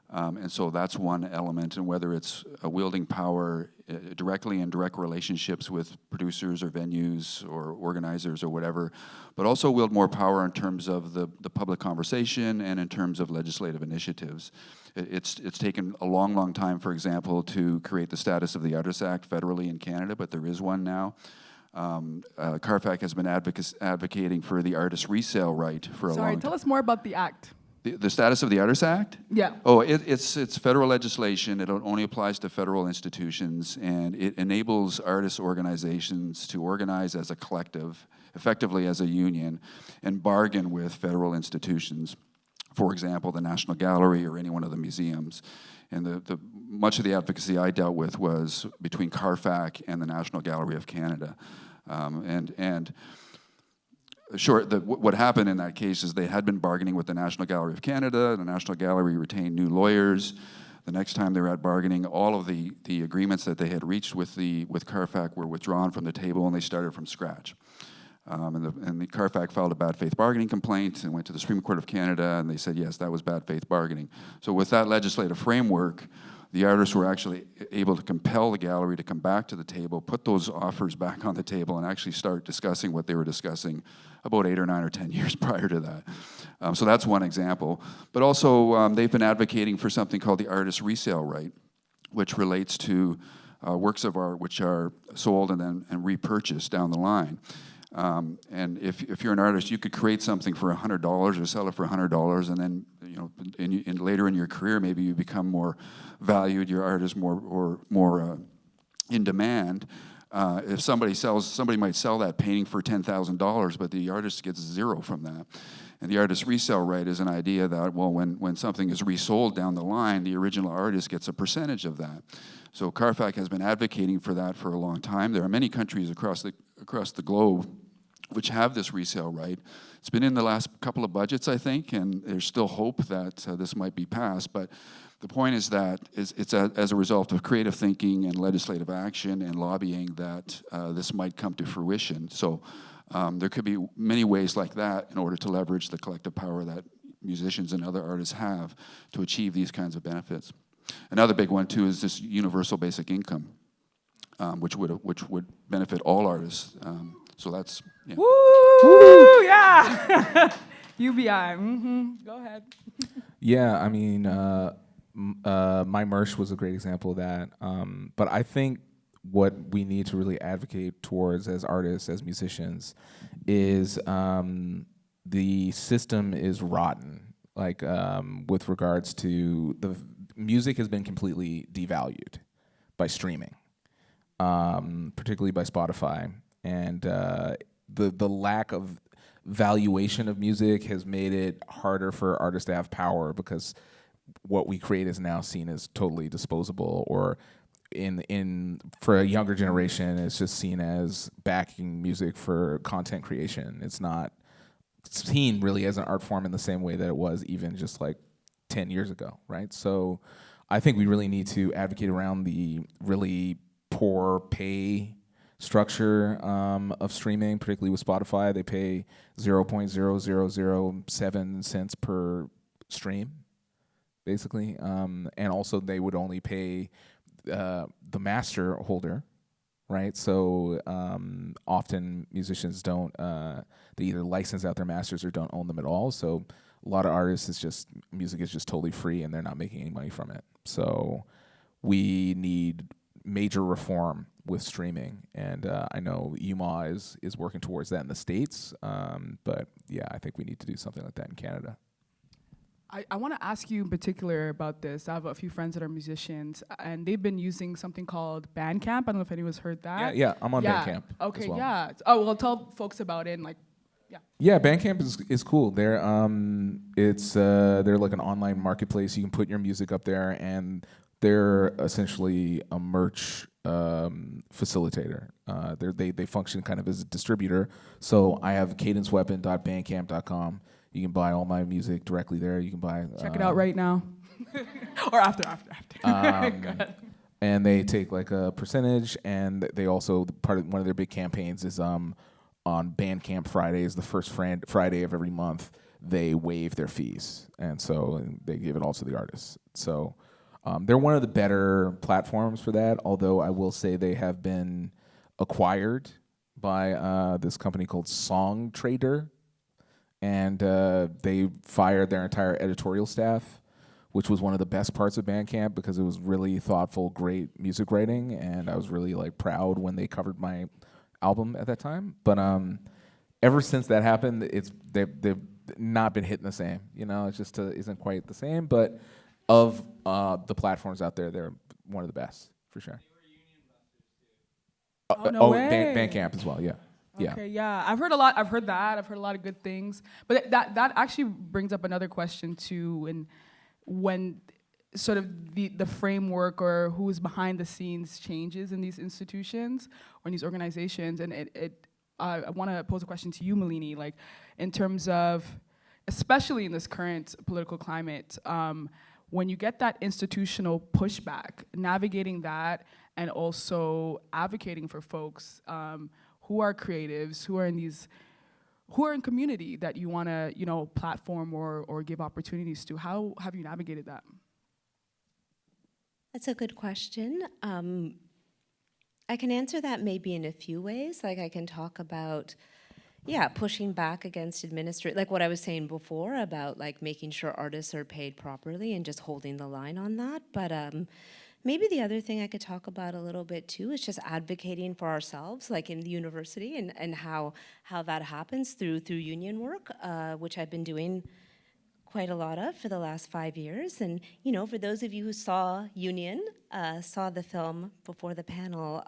Speaker 5: And so that's one element, and whether it's wielding power directly in direct relationships with producers or venues or organizers or whatever, but also wield more power in terms of the public conversation and in terms of legislative initiatives. It's taken a long time, for example, to create the status of the Artists Act federally in Canada, but there is one now. CARFAC has been advocating for the artist resale right for a long time.
Speaker 1: Sorry, tell us more about the act.
Speaker 5: The status of the Artists Act?
Speaker 1: Yeah.
Speaker 5: Oh, it's federal legislation. It only applies to federal institutions, and it enables artist organizations to organize as a collective, effectively as a union, and bargain with federal institutions. For example, the National Gallery or any one of the museums. And the much of the advocacy I dealt with was between CARFAC and the National Gallery of Canada, Sure, what happened in that case is they had been bargaining with the National Gallery of Canada. The National Gallery retained new lawyers. The next time they were at bargaining, all of the agreements that they had reached with CARFAC were withdrawn from the table, and they started from scratch. And the CARFAC filed a bad faith bargaining complaint and went to the Supreme Court of Canada, and they said, yes, that was bad faith bargaining. So with that legislative framework, the artists were actually able to compel the gallery to come back to the table, put those offers back on the table, and actually start discussing what they were discussing about 8 or 9 or 10 years prior to that. So that's one example. But also, they've been advocating for something called the artist resale right, which relates to works of art which are sold and repurchased down the line. And if you're an artist, you could create something for $100 or sell it for $100, and then later in your career, maybe you become more valued, your art is more in demand. If somebody might sell that painting for $10,000, but the artist gets zero from that. And the artist resale right is an idea that, well, when something is resold down the line, the original artist gets a percentage of that. So CARFAC has been advocating for that for a long time. There are many countries across the globe which have this resale right. It's been in the last couple of budgets, I think, and there's still hope that this might be passed. But the point is that it's as a result of creative thinking and legislative action and lobbying that this might come to fruition. So there could be many ways like that in order to leverage the collective power that musicians and other artists have to achieve these kinds of benefits. Another big one, too, is this universal basic income, which would benefit all artists. So that's, yeah.
Speaker 1: Woo! Yeah! UBI. Go ahead.
Speaker 4: Yeah, I mean, my merch was a great example of that. But I think what we need to really advocate towards as artists, as musicians, is the system is rotten. Like with regards to the music has been completely devalued by streaming, particularly by Spotify. And the lack of valuation of music has made it harder for artists to have power because what we create is now seen as totally disposable, or for a younger generation, it's just seen as backing music for content creation. It's not seen really as an art form in the same way that it was even just like 10 years ago, right? So I think we really need to advocate around the really poor pay structure of streaming, particularly with Spotify. They pay 0.0007 cents per stream, basically, and also they would only pay the master holder, right? So often musicians don't, they either license out their masters or don't own them at all. So a lot of artists, music is just totally free and they're not making any money from it. So we need major reform with streaming, and I know UMA is working towards that in the States, but yeah, I think we need to do something like that in Canada.
Speaker 1: I want to ask you in particular about this. I have a few friends that are musicians, and they've been using something called Bandcamp. I don't know if anyone's heard that.
Speaker 4: Yeah, I'm on Bandcamp.
Speaker 1: Okay,
Speaker 4: as well.
Speaker 1: yeah. Oh, well, tell folks about it. And
Speaker 4: Yeah, Bandcamp is cool. They're like an online marketplace. You can put your music up there, and they're essentially a merch facilitator. They function kind of as a distributor. So I have cadenceweapon.bandcamp.com. You can buy all my music directly there. You can buy.
Speaker 1: Check it out right now, or after. Go ahead.
Speaker 4: And they take like a percentage, and they also one of their big campaigns is on Bandcamp Fridays, the first Friday of every month, they waive their fees, and so they give it all to the artists. So they're one of the better platforms for that. Although I will say they have been acquired by this company called Song Trader. And they fired their entire editorial staff, which was one of the best parts of Bandcamp because it was really thoughtful, great music writing, and I was really proud when they covered my album at that time. But ever since that happened, they've not been hitting the same. It just isn't quite the same. But of the platforms out there, they're one of the best for sure.
Speaker 1: No way.
Speaker 4: Bandcamp as well, yeah.
Speaker 1: Okay, yeah. I've heard a lot. I've heard that. I've heard a lot of good things. But that actually brings up another question too. And when sort of the framework or who's behind the scenes changes in these institutions or in these organizations, and I want to pose a question to you, Malini, in terms of, especially in this current political climate, when you get that institutional pushback, navigating that, and also advocating for folks who are creatives, who are in community that you want to, platform or give opportunities to. How have you navigated that?
Speaker 2: That's a good question. I can answer that maybe in a few ways. I can talk about, pushing back against like what I was saying before about making sure artists are paid properly and just holding the line on that. But maybe the other thing I could talk about a little bit too is just advocating for ourselves, in the university, and how that happens through union work, which I've been doing quite a lot of for the last 5 years. And for those of you who saw Union, saw the film before the panel,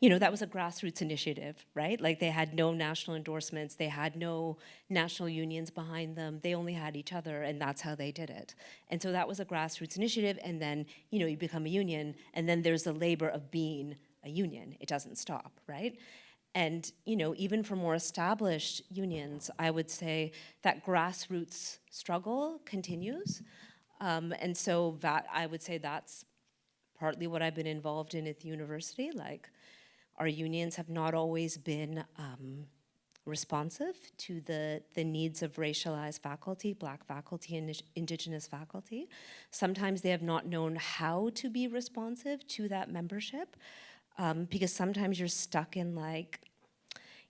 Speaker 2: that was a grassroots initiative, right? They had no national endorsements, they had no national unions behind them, they only had each other, and that's how they did it. And so that was a grassroots initiative, and then, you become a union, and then there's the labor of being a union. It doesn't stop, right? And, even for more established unions, I would say that grassroots struggle continues. And so that, I would say that's partly what I've been involved in at the university. Our unions have not always been responsive to the needs of racialized faculty, Black faculty, and Indigenous faculty. Sometimes they have not known how to be responsive to that membership, because sometimes you're stuck in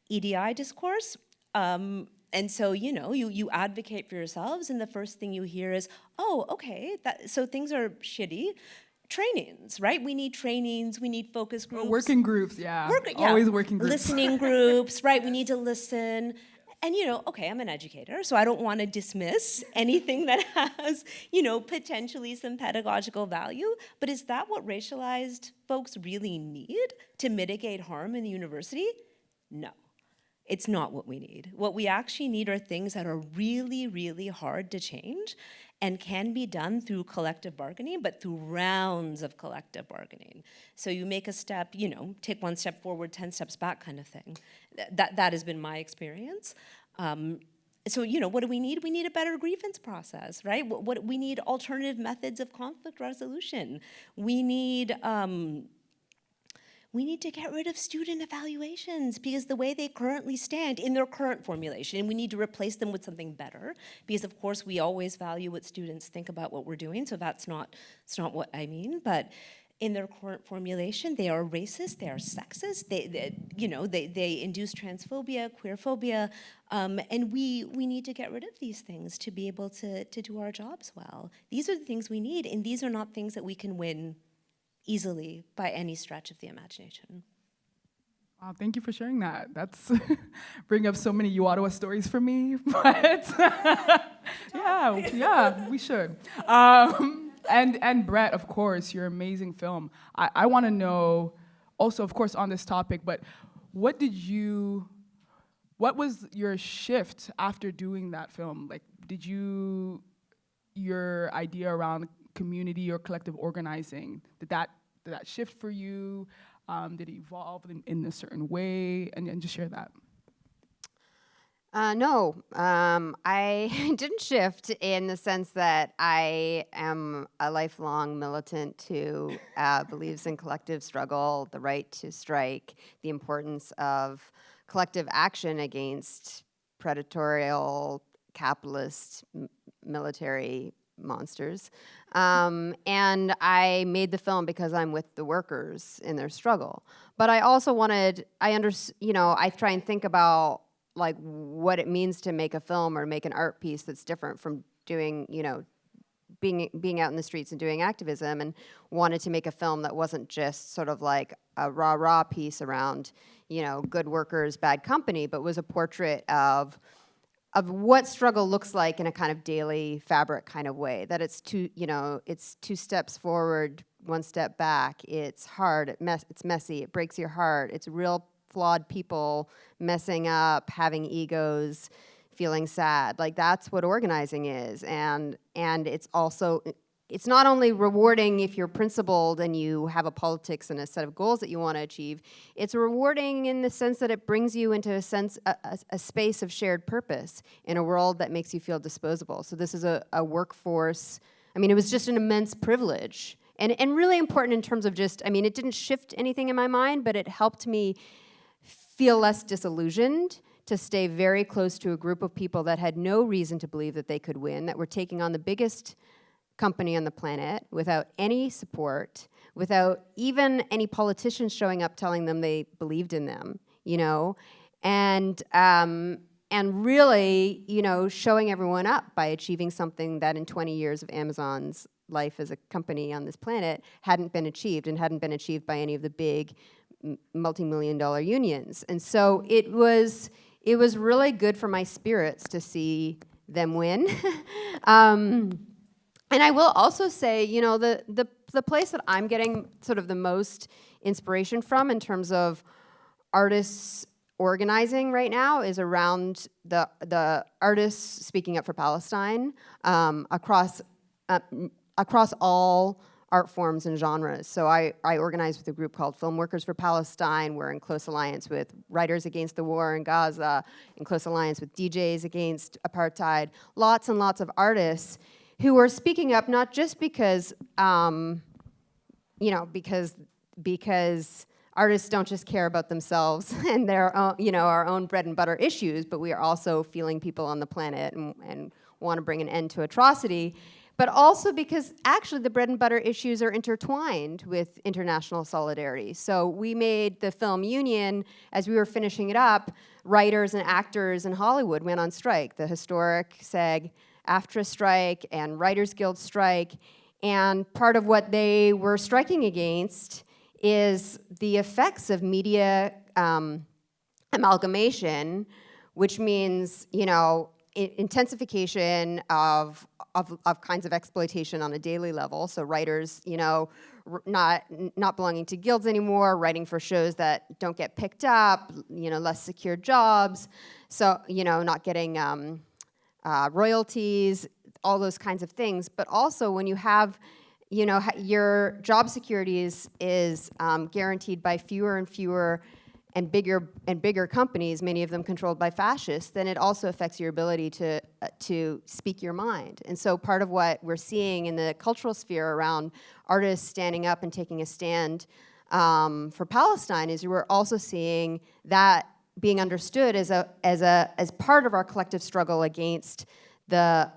Speaker 2: EDI discourse. And so, you advocate for yourselves, and the first thing you hear is, oh, okay, so things are shitty. Trainings, right? We need trainings, we need focus groups.
Speaker 1: Working groups, yeah. Always working groups.
Speaker 2: Listening groups, right? We need to listen. And, okay, I'm an educator, so I don't want to dismiss anything that has, potentially some pedagogical value. But is that what racialized folks really need to mitigate harm in the university? No. It's not what we need. What we actually need are things that are really, really hard to change and can be done through collective bargaining, but through rounds of collective bargaining. So you make a step, take one step forward, 10 steps back kind of thing. That has been my experience. So, what do we need? We need a better grievance process, right? What we need alternative methods of conflict resolution. We need we need to get rid of student evaluations because the way they currently stand in their current formulation, we need to replace them with something better because of course we always value what students think about what we're doing, so it's not what I mean, but in their current formulation, they are racist, they are sexist, they induce transphobia, queerphobia, and we need to get rid of these things to be able to do our jobs well. These are the things we need, and these are not things that we can win easily by any stretch of the imagination.
Speaker 1: Wow, thank you for sharing that. That's bring up so many Ottawa stories for me, but yeah, we should. And Brett, of course, your amazing film. I want to know, also, of course, on this topic, but what was your shift after doing that film? Like, your idea around community or collective organizing, did that shift for you? Did it evolve in a certain way? And just share that.
Speaker 3: No, I didn't shift in the sense that I am a lifelong militant who believes in collective struggle, the right to strike, the importance of collective action against predatory, capitalist, military monsters. And I made the film because I'm with the workers in their struggle. But I also I try and think about like what it means to make a film or make an art piece that's different from doing, being out in the streets and doing activism, and wanted to make a film that wasn't just sort of like a rah-rah piece around, good workers, bad company, but was a portrait of what struggle looks like in a kind of daily fabric kind of way, that it's two steps forward, one step back. It's hard, it's messy, it breaks your heart. It's real flawed people messing up, having egos, feeling sad. Like that's what organizing is. And it's not only rewarding if you're principled and you have a politics and a set of goals that you want to achieve, it's rewarding in the sense that it brings you into a space of shared purpose in a world that makes you feel disposable. So this is a workforce. I mean, it was just an immense privilege and really important in terms of it didn't shift anything in my mind, but it helped me feel less disillusioned, to stay very close to a group of people that had no reason to believe that they could win, that were taking on the biggest company on the planet without any support, without even any politicians showing up telling them they believed in them, and really, showing everyone up by achieving something that in 20 years of Amazon's life as a company on this planet hadn't been achieved, and hadn't been achieved by any of the big multi-million-dollar unions. And so it was really good for my spirits to see them win. And I will also say, the place that I'm getting sort of the most inspiration from in terms of artists organizing right now is around the artists speaking up for Palestine across all art forms and genres. So I organize with a group called Film Workers for Palestine. We're in close alliance with Writers Against the War in Gaza, in close alliance with DJs Against Apartheid. Lots and lots of artists who are speaking up, not just because artists don't just care about themselves and their own, our own bread and butter issues, but we are also feeling people on the planet and want to bring an end to atrocity. But also because actually the bread and butter issues are intertwined with international solidarity. So we made the film Union, as we were finishing it up, writers and actors in Hollywood went on strike, the historic SAG-AFTRA strike and Writers Guild strike. And part of what they were striking against is the effects of media amalgamation, which means, intensification of kinds of exploitation on a daily level. So writers, not belonging to guilds anymore, writing for shows that don't get picked up, less secure jobs. So, not getting royalties, all those kinds of things. But also when you have, your job security is guaranteed by fewer and fewer and bigger companies, many of them controlled by fascists, then it also affects your ability to speak your mind. And so part of what we're seeing in the cultural sphere around artists standing up and taking a stand for Palestine is we're also seeing that being understood as part of our collective struggle against the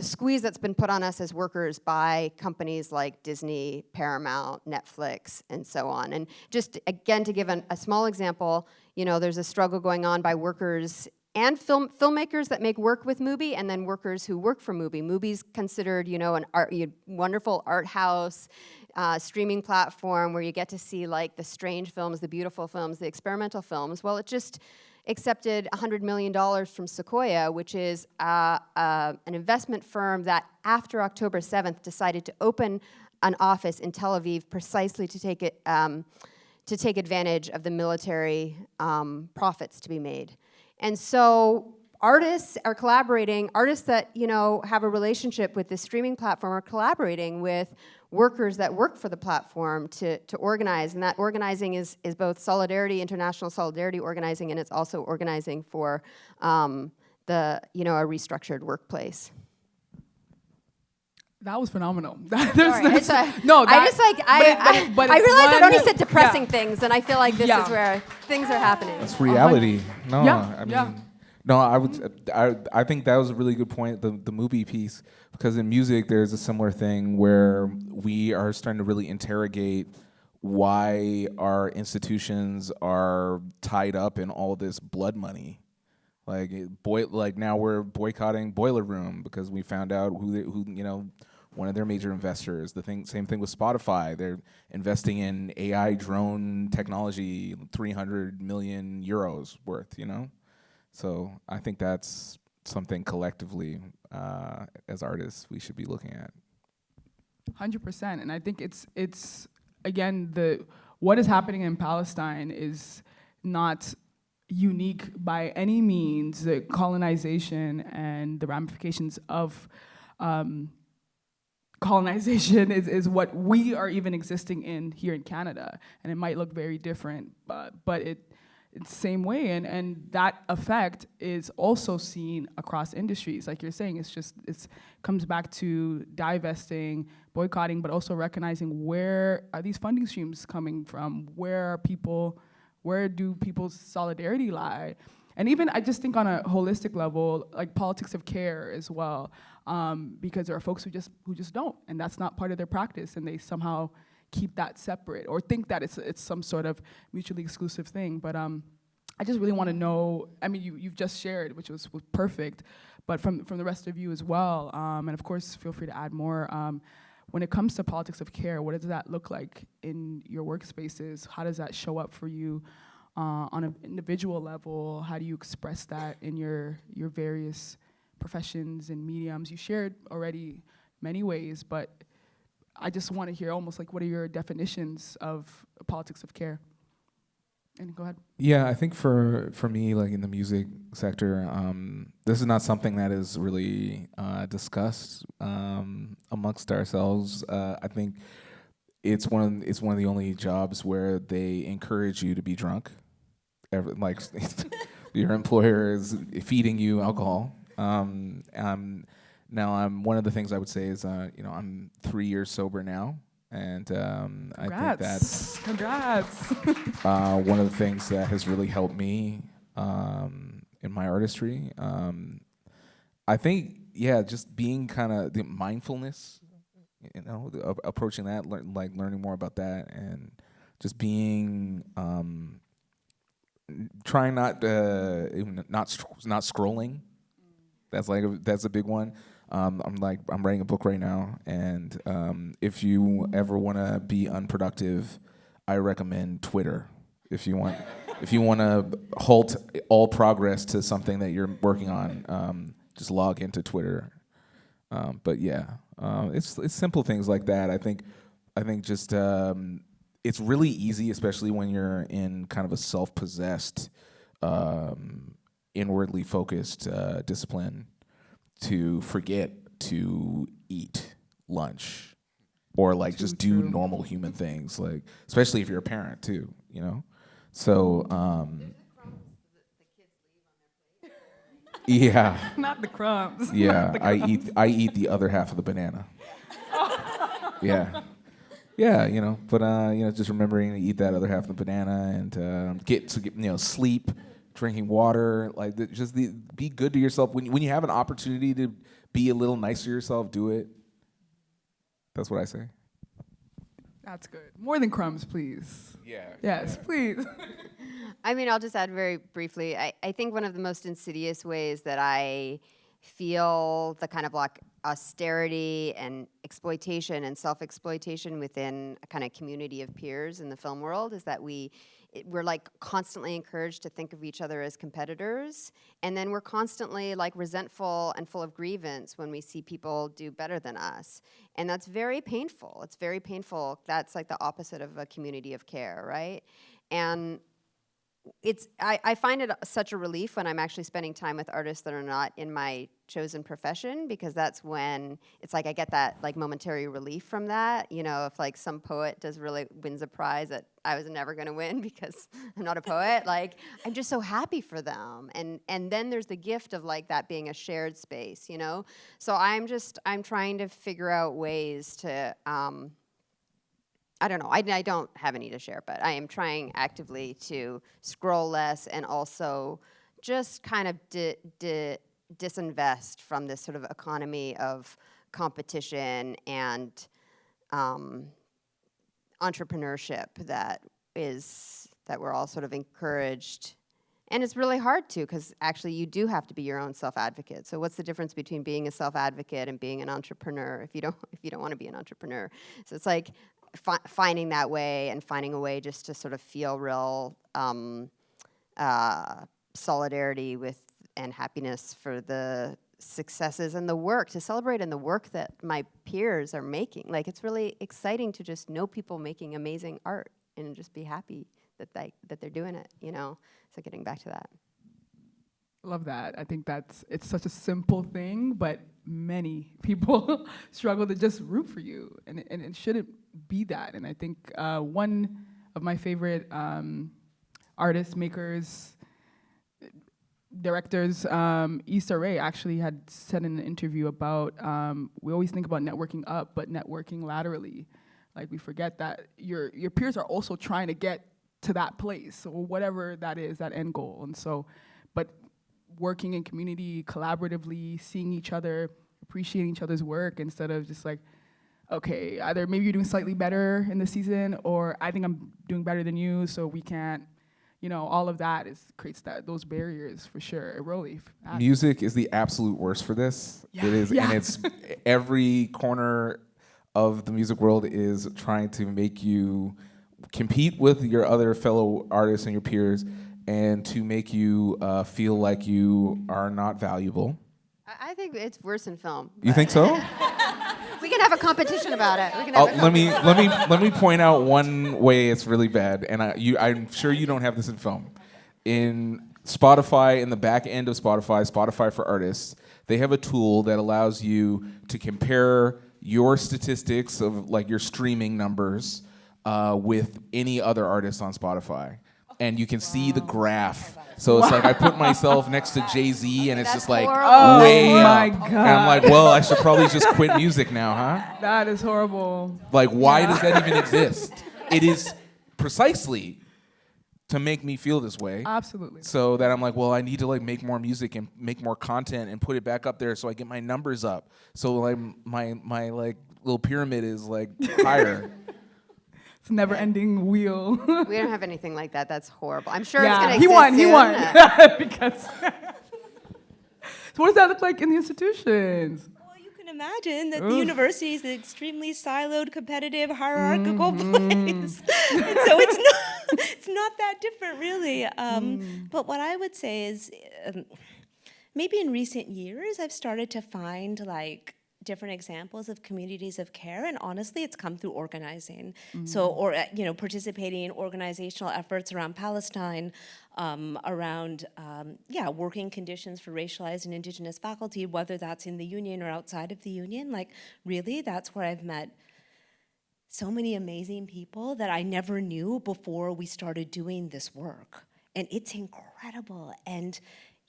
Speaker 3: squeeze that's been put on us as workers by companies like Disney, Paramount, Netflix, and so on. And just again, to give a small example, there's a struggle going on by workers and filmmakers that make work with Mubi, and then workers who work for Mubi. Mubi's considered, an wonderful art house, streaming platform where you get to see like the strange films, the beautiful films, the experimental films. Well, it just accepted $100 million from Sequoia, which is an investment firm that after October 7th decided to open an office in Tel Aviv precisely to take advantage of the military profits to be made. And so artists are collaborating, artists that have a relationship with this streaming platform are collaborating with workers that work for the platform to organize, and that organizing is both solidarity, international solidarity organizing, and it's also organizing for a restructured workplace.
Speaker 1: That was phenomenal.
Speaker 3: I realize I only said depressing things, and I feel like this is where things are happening.
Speaker 4: That's reality. No,
Speaker 1: Yeah.
Speaker 4: No, I think that was a really good point, the movie piece, because in music there's a similar thing where we are starting to really interrogate why our institutions are tied up in all this blood money. Like now we're boycotting Boiler Room because we found out who one of their major investors. Same thing with Spotify. They're investing in AI drone technology, 300 million euros worth, So I think that's something collectively, as artists, we should be looking at.
Speaker 1: 100%, and I think it's again what is happening in Palestine is not unique by any means. The colonization and the ramifications of colonization is what we are even existing in here in Canada, and it might look very different, but it's the same way, and that effect is also seen across industries. Like you're saying, it comes back to divesting, boycotting, but also recognizing where are these funding streams coming from? Where do people's solidarity lie? And even I just think on a holistic level, like politics of care as well, because there are folks who just don't, and that's not part of their practice, and they somehow keep that separate or think that it's some sort of mutually exclusive thing. But I just really want to know, I mean, you've just shared, which was perfect, but from the rest of you as well, and of course, feel free to add more. When it comes to politics of care, what does that look like in your workspaces? How does that show up for you on an individual level? How do you express that in your various professions and mediums? You shared already many ways, but I just want to hear almost like, what are your definitions of politics of care? And go ahead.
Speaker 4: Yeah, I think for me, like in the music sector, this is not something that is really discussed amongst ourselves. I think it's one of the only jobs where they encourage you to be drunk. Your employer is feeding you alcohol. Now, one of the things I would say is, I'm 3 years sober now. And I think that's
Speaker 1: Congrats.
Speaker 4: one of the things that has really helped me in my artistry. I think, just being kind of the mindfulness, approaching that, learning more about that, and just being trying not scrolling. That's a big one. I'm writing a book right now, and if you ever want to be unproductive, I recommend Twitter. If you want to halt all progress to something that you're working on, just log into Twitter. It's simple things like that. I think just it's really easy, especially when you're in kind of a self-possessed, inwardly focused discipline, to forget to eat lunch or just do normal human things, especially if you're a parent too, So Yeah.
Speaker 1: Not the crumbs. Not
Speaker 4: Yeah,
Speaker 1: the
Speaker 4: I
Speaker 1: crumbs.
Speaker 4: eat the other half of the banana. Yeah, yeah, but just remembering to eat that other half of the banana and get sleep, drinking water, like be good to yourself. When you have an opportunity to be a little nicer to yourself, do it. That's what I say.
Speaker 1: That's good. More than crumbs, please.
Speaker 4: Yeah.
Speaker 1: Yes, please.
Speaker 3: I mean, I'll just add very briefly. I think one of the most insidious ways that I feel the kind of like austerity and exploitation and self-exploitation within a kind of community of peers in the film world is that we're like constantly encouraged to think of each other as competitors, and then we're constantly like resentful and full of grievance when we see people do better than us, and that's very painful. It's very painful. That's like the opposite of a community of care, right? And I find it such a relief when I'm actually spending time with artists that are not in my chosen profession, because that's when it's like I get that like momentary relief from that. If like some poet wins a prize that I was never going to win because I'm not a poet, like I'm just so happy for them. And then there's the gift of like that being a shared space, So I'm trying to figure out ways to I don't know. I don't have any to share, but I am trying actively to scroll less and also just kind of disinvest from this sort of economy of competition and entrepreneurship that we're all sort of encouraged. And it's really hard to, because actually you do have to be your own self-advocate. So what's the difference between being a self-advocate and being an entrepreneur if you don't want to be an entrepreneur? So it's like finding that way and finding a way just to sort of feel real solidarity with and happiness for the successes and the work, to celebrate in the work that my peers are making. Like it's really exciting to just know people making amazing art and just be happy that they're doing it, So getting back to that.
Speaker 1: Love that. I think it's such a simple thing, but many people struggle to just root for you, and it shouldn't be that. And I think one of my favorite artists, makers, directors, Issa Rae actually had said in an interview about we always think about networking up, but networking laterally. Like we forget that your peers are also trying to get to that place, or whatever that is, that end goal. And so, but working in community, collaboratively, seeing each other, appreciating each other's work, instead of just like, okay, either maybe you're doing slightly better in the season, or I think I'm doing better than you, so we can't, all of that creates those barriers for sure. It really
Speaker 4: Music is the absolute worst for this.
Speaker 1: Yeah,
Speaker 4: It is,
Speaker 1: yeah.
Speaker 4: and it's every corner of the music world is trying to make you compete with your other fellow artists and your peers, and to make you feel like you are not valuable.
Speaker 3: I think it's worse in film.
Speaker 4: You think so?
Speaker 3: We can have a competition about it.
Speaker 4: Let me point out one way it's really bad, and I'm sure you don't have this in film. In Spotify, in the back end of Spotify for Artists, they have a tool that allows you to compare your statistics of like your streaming numbers with any other artist on Spotify. And you can see the graph. So it's like I put myself next to Jay-Z, and it's
Speaker 3: That's
Speaker 4: just like
Speaker 3: horrible.
Speaker 4: way
Speaker 1: Oh my
Speaker 4: up.
Speaker 1: God.
Speaker 4: And I'm like, well, I should probably just quit music now, huh?
Speaker 1: That is horrible.
Speaker 4: Like, why does that even exist? It is precisely to make me feel this way.
Speaker 1: Absolutely.
Speaker 4: So that I'm like, well, I need to like make more music and make more content and put it back up there so I get my numbers up. So like my like little pyramid is like higher.
Speaker 1: It's a never-ending wheel.
Speaker 3: We don't have anything like that. That's horrible. I'm sure
Speaker 1: Yeah,
Speaker 3: it's going to exist
Speaker 1: he won.
Speaker 3: soon.
Speaker 1: Because so what does that look like in the institutions?
Speaker 2: Well, you can imagine that the university is an extremely siloed, competitive, hierarchical place. And so it's not that different, really. But what I would say is maybe in recent years, I've started to find like different examples of communities of care, and honestly, it's come through organizing. So, or participating in organizational efforts around Palestine, around working conditions for racialized and Indigenous faculty, whether that's in the union or outside of the union. Like, really, that's where I've met so many amazing people that I never knew before we started doing this work, and it's incredible. And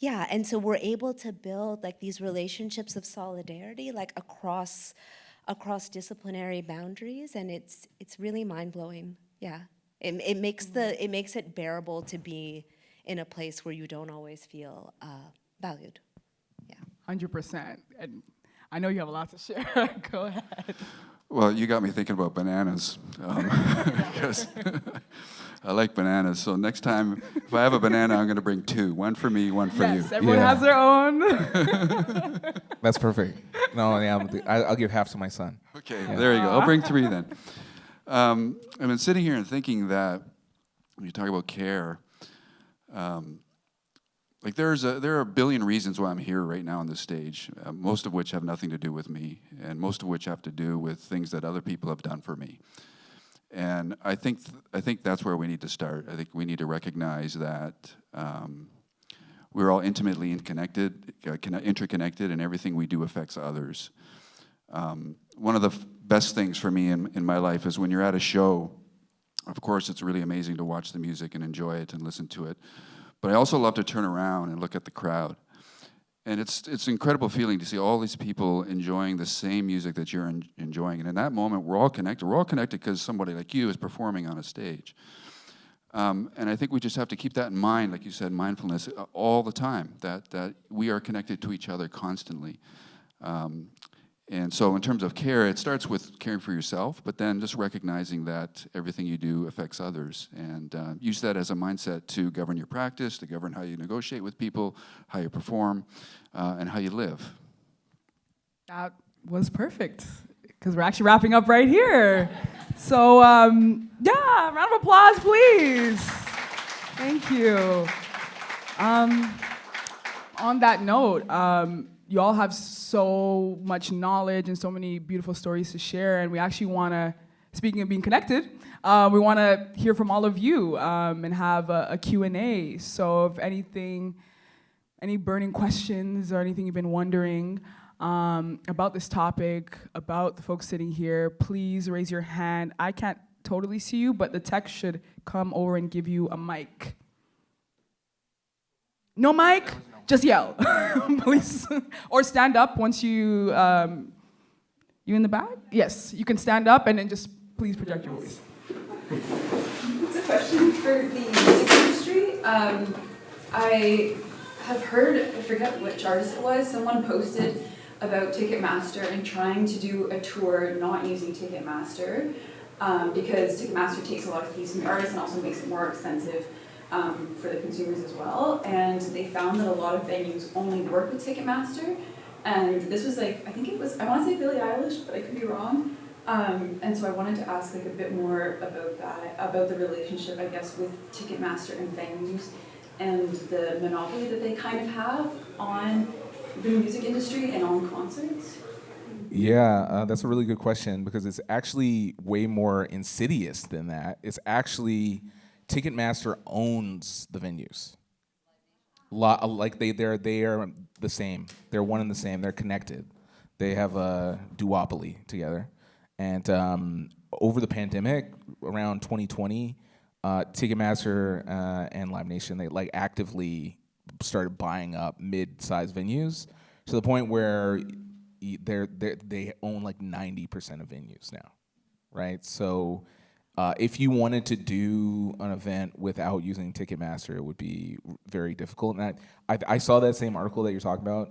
Speaker 2: Yeah, and so we're able to build like these relationships of solidarity, like across disciplinary boundaries, and it's really mind blowing. Yeah, it makes it bearable to be in a place where you don't always feel valued. Yeah.
Speaker 1: 100%. And I know you have a lot to share. Go ahead.
Speaker 5: Well, you got me thinking about bananas, because I like bananas. So next time, if I have a banana, I'm going to bring 2. One for me, one for
Speaker 1: Yes,
Speaker 5: you.
Speaker 1: everyone
Speaker 4: Yeah.
Speaker 1: has their own.
Speaker 4: That's perfect. No, yeah, I'll give half to my son.
Speaker 5: Okay,
Speaker 4: Yeah.
Speaker 5: there you go. I'll bring 3 then. I've been sitting here and thinking that when you talk about care, like there are a billion reasons why I'm here right now on this stage, most of which have nothing to do with me, and most of which have to do with things that other people have done for me. And I think that's where we need to start. I think we need to recognize that we're all intimately interconnected, and everything we do affects others. One of the best things for me in my life is when you're at a show. Of course, it's really amazing to watch the music and enjoy it and listen to it. But I also love to turn around and look at the crowd. And it's an incredible feeling to see all these people enjoying the same music that you're enjoying. And in that moment, we're all connected. We're all connected because somebody like you is performing on a stage. And I think we just have to keep that in mind, like you said, mindfulness, all the time, that we are connected to each other constantly. And so in terms of care, it starts with caring for yourself, but then just recognizing that everything you do affects others. And use that as a mindset to govern your practice, to govern how you negotiate with people, how you perform, and how you live.
Speaker 1: That was perfect, because we're actually wrapping up right here. So, yeah, round of applause, please. Thank you. On that note, you all have so much knowledge and so many beautiful stories to share, and we actually want to, speaking of being connected, we want to hear from all of you and have a Q&A. So if anything, any burning questions or anything you've been wondering about this topic, about the folks sitting here, please raise your hand. I can't totally see you, but the tech should come over and give you a mic. No mic? Just yell, please. Or stand up once you in the back? Yes, you can stand up and then just please project your voice.
Speaker 6: It's a question for the music industry. I have heard, I forget which artist it was, someone posted about Ticketmaster and trying to do a tour not using Ticketmaster because Ticketmaster takes a lot of fees from the artists and also makes it more expensive for the consumers as well. And they found that a lot of venues only work with Ticketmaster. And this was like, I think it was, I want to say Billie Eilish, but I could be wrong. And so I wanted to ask like a bit more about that, about the relationship, I guess, with Ticketmaster and venues and the monopoly that they kind of have on the music industry and on concerts.
Speaker 4: Yeah, that's a really good question because it's actually way more insidious than that. It's actually Ticketmaster owns the venues. Like they are the same. They're one and the same. They're connected. They have a duopoly together. And over the pandemic, around 2020, Ticketmaster and Live Nation, they like actively started buying up mid-sized venues to the point where they own like 90% of venues now, right? So if you wanted to do an event without using Ticketmaster, it would be very difficult. And I saw that same article that you're talking about.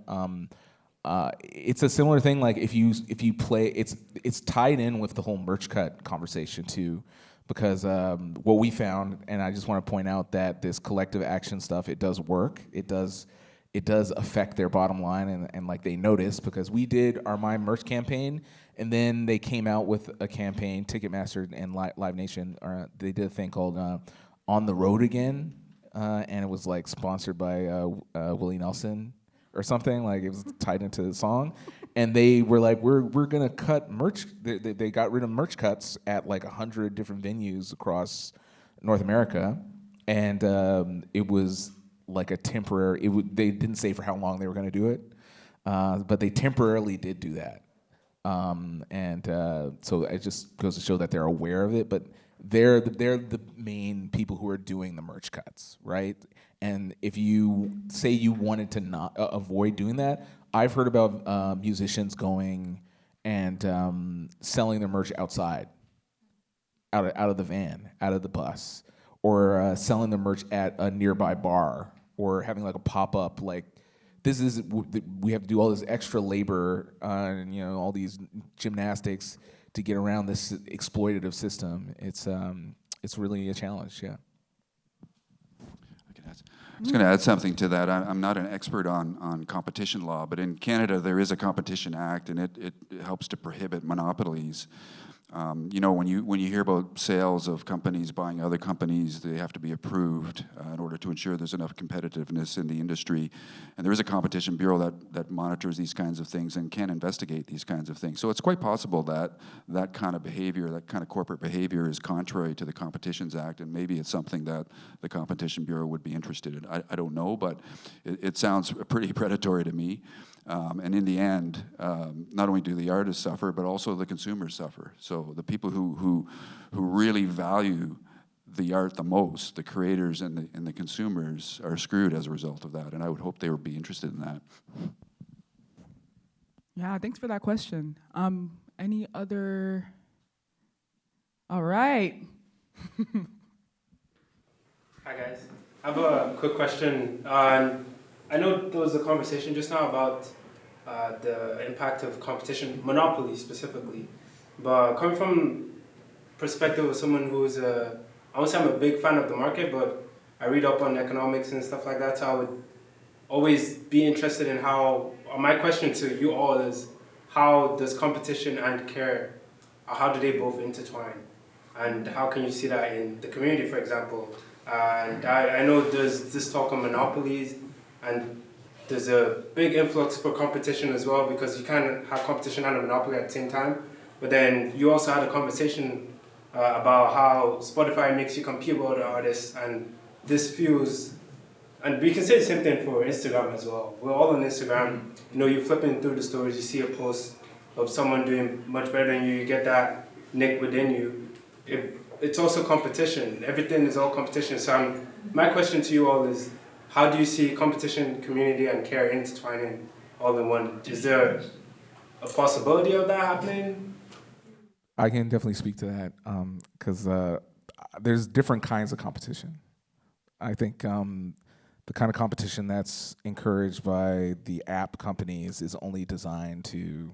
Speaker 4: It's a similar thing. Like if you play, it's tied in with the whole merch cut conversation too, because what we found, and I just want to point out that this collective action stuff, it does work. It does affect their bottom line, and like they notice because we did our My Merch campaign, and then they came out with a campaign, Ticketmaster and Live Nation, they did a thing called On the Road Again, and it was like sponsored by Willie Nelson or something, like it was tied into the song. And they were like, we're gonna cut merch. They got rid of merch cuts at like 100 different venues across North America, and it was like a temporary. They didn't say for how long they were gonna do it, but they temporarily did do that. So it just goes to show that they're aware of it, but they're the main people who are doing the merch cuts, right? And if you say you wanted to not avoid doing that, I've heard about musicians going and selling their merch outside, out of the van, out of the bus, or selling the merch at a nearby bar, or having like a pop-up. Like, we have to do all this extra labor and all these gymnastics to get around this exploitative system. It's really a challenge. Yeah.
Speaker 5: I was going to add something to that. I'm not an expert on competition law, but in Canada there is a Competition Act, and it helps to prohibit monopolies. When you hear about sales of companies buying other companies, they have to be approved in order to ensure there's enough competitiveness in the industry. And there is a competition bureau that monitors these kinds of things and can investigate these kinds of things. So it's quite possible that kind of behavior, that kind of corporate behavior, is contrary to the Competitions Act, and maybe it's something that the Competition Bureau would be interested in. I don't know, but it sounds pretty predatory to me. And in the end, not only do the artists suffer, but also the consumers suffer. So the people who really value the art the most, the creators and the consumers, are screwed as a result of that. And I would hope they would be interested in that.
Speaker 1: Yeah, thanks for that question. Any other? All right.
Speaker 7: Hi guys. I have a quick question. I know there was a conversation just now about the impact of competition, monopoly specifically. But coming from perspective of someone who's I won't say I'm a big fan of the market, but I read up on economics and stuff like that, so I would always be interested in how, my question to you all is, how does competition and care, how do they both intertwine? And how can you see that in the community, for example? And I know there's this talk of monopolies, and there's a big influx for competition as well, because you can't have competition and a monopoly at the same time. But then you also had a conversation about how Spotify makes you compete with other artists, and this fuels, and we can say the same thing for Instagram as well. We're all on Instagram. You're flipping through the stories, you see a post of someone doing much better than you, you get that nick within you. It's also competition. Everything is all competition. So my question to you all is, how do you see competition, community, and care intertwining all in one? Is there a possibility of that happening?
Speaker 4: I can definitely speak to that because there's different kinds of competition. I think the kind of competition that's encouraged by the app companies is only designed to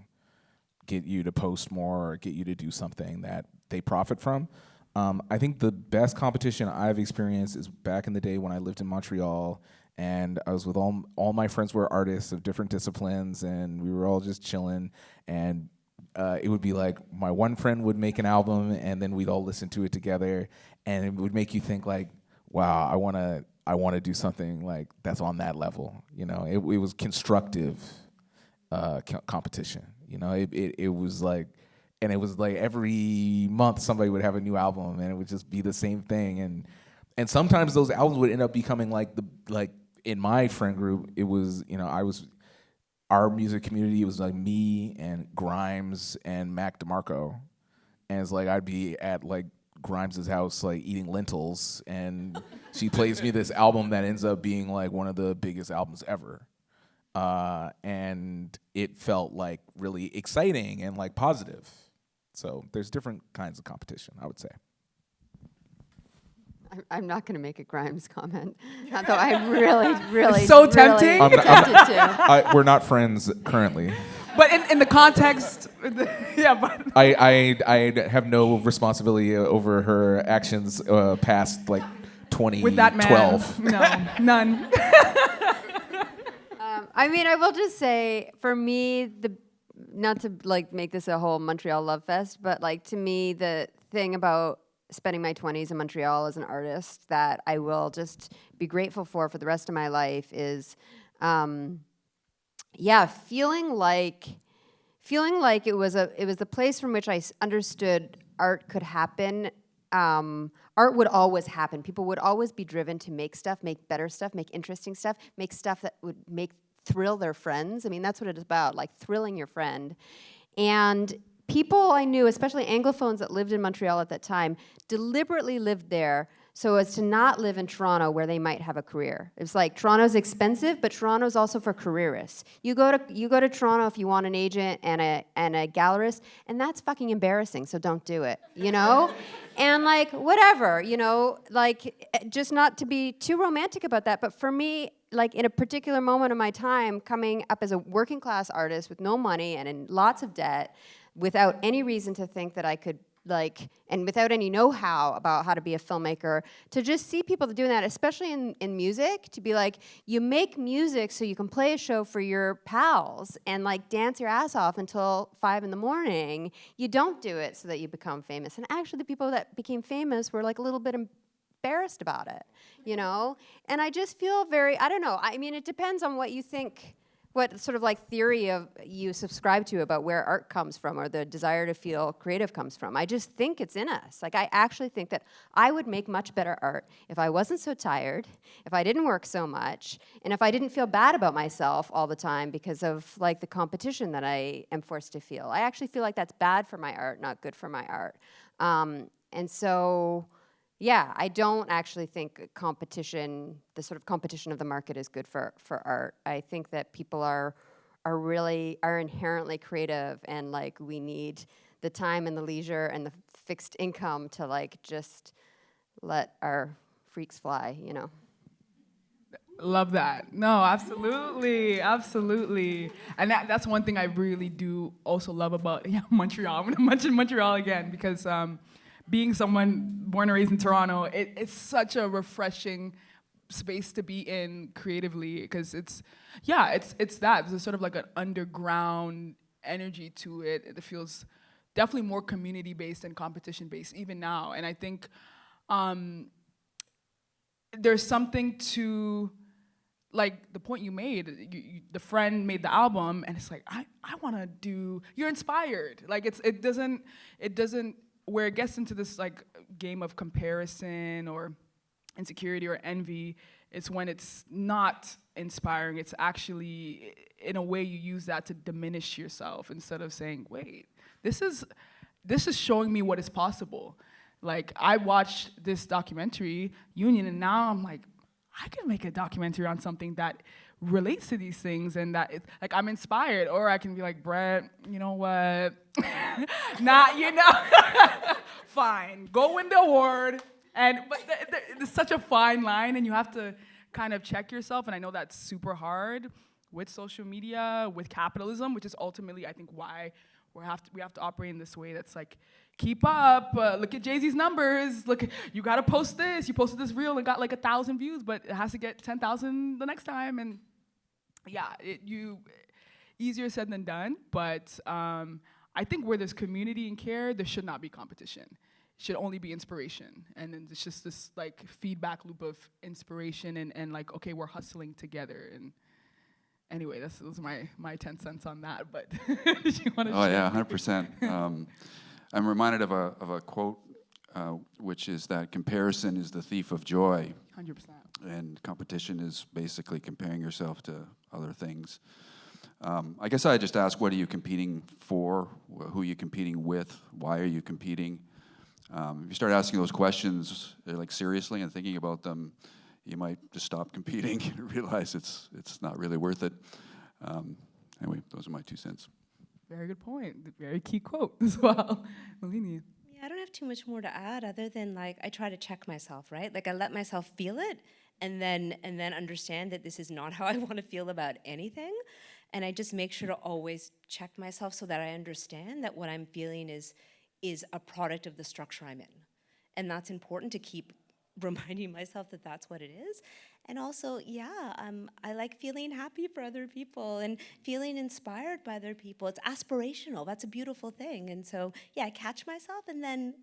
Speaker 4: get you to post more or get you to do something that they profit from. I think the best competition I've experienced is back in the day when I lived in Montreal, and I was with all my friends were artists of different disciplines, and we were all just chilling, and it would be like my one friend would make an album, and then we'd all listen to it together, and it would make you think like, wow, I want to do something like that's on that level. It was constructive competition. It was like. And it was like every month somebody would have a new album, and it would just be the same thing. And sometimes those albums would end up becoming like in my friend group, it was our music community. It was like me and Grimes and Mac DeMarco, and it's like I'd be at like Grimes's house like eating lentils, and she plays me this album that ends up being like one of the biggest albums ever. And it felt like really exciting and like positive. So there's different kinds of competition, I would say.
Speaker 3: I'm not going to make a Grimes comment, although I'm really,
Speaker 1: It's so tempting.
Speaker 3: really tempted to.
Speaker 4: We're not friends currently.
Speaker 1: But in the context, yeah, but
Speaker 4: I have no responsibility over her actions past like 2012.
Speaker 1: with that man, no, none.
Speaker 3: I will just say, for me, not to like make this a whole Montreal love fest, but like to me, the thing about spending my 20s in Montreal as an artist that I will just be grateful for the rest of my life is, feeling like it was the place from which I understood art could happen. Art would always happen. People would always be driven to make stuff, make better stuff, make interesting stuff, make stuff that would thrill their friends. I mean, that's what it is about, like thrilling your friend. And people I knew, especially Anglophones that lived in Montreal at that time, deliberately lived there so as to not live in Toronto where they might have a career. It's like Toronto's expensive, but Toronto's also for careerists. You go to Toronto if you want an agent and a gallerist, and that's fucking embarrassing, so don't do it, you know? And like, whatever, you know, like, just not to be too romantic about that, but for me, like in a particular moment of my time, coming up as a working class artist with no money and in lots of debt, without any reason to think that I could, like, and without any know-how about how to be a filmmaker, to just see people doing that, especially in music, to be like, you make music so you can play a show for your pals and like dance your ass off until 5 a.m. You don't do it so that you become famous. And actually the people that became famous were like a little bit embarrassed about it, you know? And I just feel very, I don't know, I mean, it depends on what you think, what sort of like theory of you subscribe to about where art comes from or the desire to feel creative comes from. I just think it's in us. Like, I actually think that I would make much better art if I wasn't so tired, if I didn't work so much, and if I didn't feel bad about myself all the time because of like the competition that I am forced to feel. I actually feel like that's bad for my art, not good for my art. And so, yeah, I don't actually think competition, the sort of competition of the market, is good for art. I think that people are inherently creative, and like we need the time and the leisure and the fixed income to like just let our freaks fly, you know.
Speaker 1: Love that. No, absolutely, absolutely. And that's one thing I really do also love about Montreal. I'm gonna mention Montreal again because being someone born and raised in Toronto, it's such a refreshing space to be in creatively because it's that. There's sort of like an underground energy to it. It feels definitely more community-based and competition-based even now. And I think there's something to, like the point you made, the friend made the album, and it's like, I want to do, you're inspired. Like it doesn't, where it gets into this like game of comparison or insecurity or envy, it's when it's not inspiring. It's actually, in a way, you use that to diminish yourself instead of saying, wait, this is showing me what is possible. Like, I watched this documentary, Union, and now I'm like, I can make a documentary on something that relates to these things, and that like I'm inspired. Or I can be like, Brett, you know what? Fine, go win the award. But it's such a fine line, and you have to kind of check yourself. And I know that's super hard with social media, with capitalism, which is ultimately, I think, why we have to operate in this way that's like, keep up, look at Jay-Z's numbers, look, you gotta post this, you posted this reel and got like 1,000 views, but it has to get 10,000 the next time, and yeah, easier said than done, but I think where there's community and care, there should not be competition. It should only be inspiration, and then it's just this like feedback loop of inspiration and like, okay, we're hustling together, and anyway, those are my 10 cents on that, but you want to
Speaker 5: Oh yeah, 100%. I'm reminded of a quote, which is that comparison is the thief of joy.
Speaker 1: 100%.
Speaker 5: And competition is basically comparing yourself to other things. I guess I just ask, what are you competing for? Who are you competing with? Why are you competing? If you start asking those questions like seriously and thinking about them, you might just stop competing and realize it's not really worth it. Anyway, those are my 2 cents.
Speaker 1: Very good point. Very key quote as well. Malini.
Speaker 2: Yeah, I don't have too much more to add other than like I try to check myself, right? Like I let myself feel it and then understand that this is not how I want to feel about anything. And I just make sure to always check myself so that I understand that what I'm feeling is a product of the structure I'm in. And that's important to keep reminding myself that that's what it is. And also, yeah, I like feeling happy for other people and feeling inspired by other people. It's aspirational. That's a beautiful thing. And so, yeah, I catch myself and then,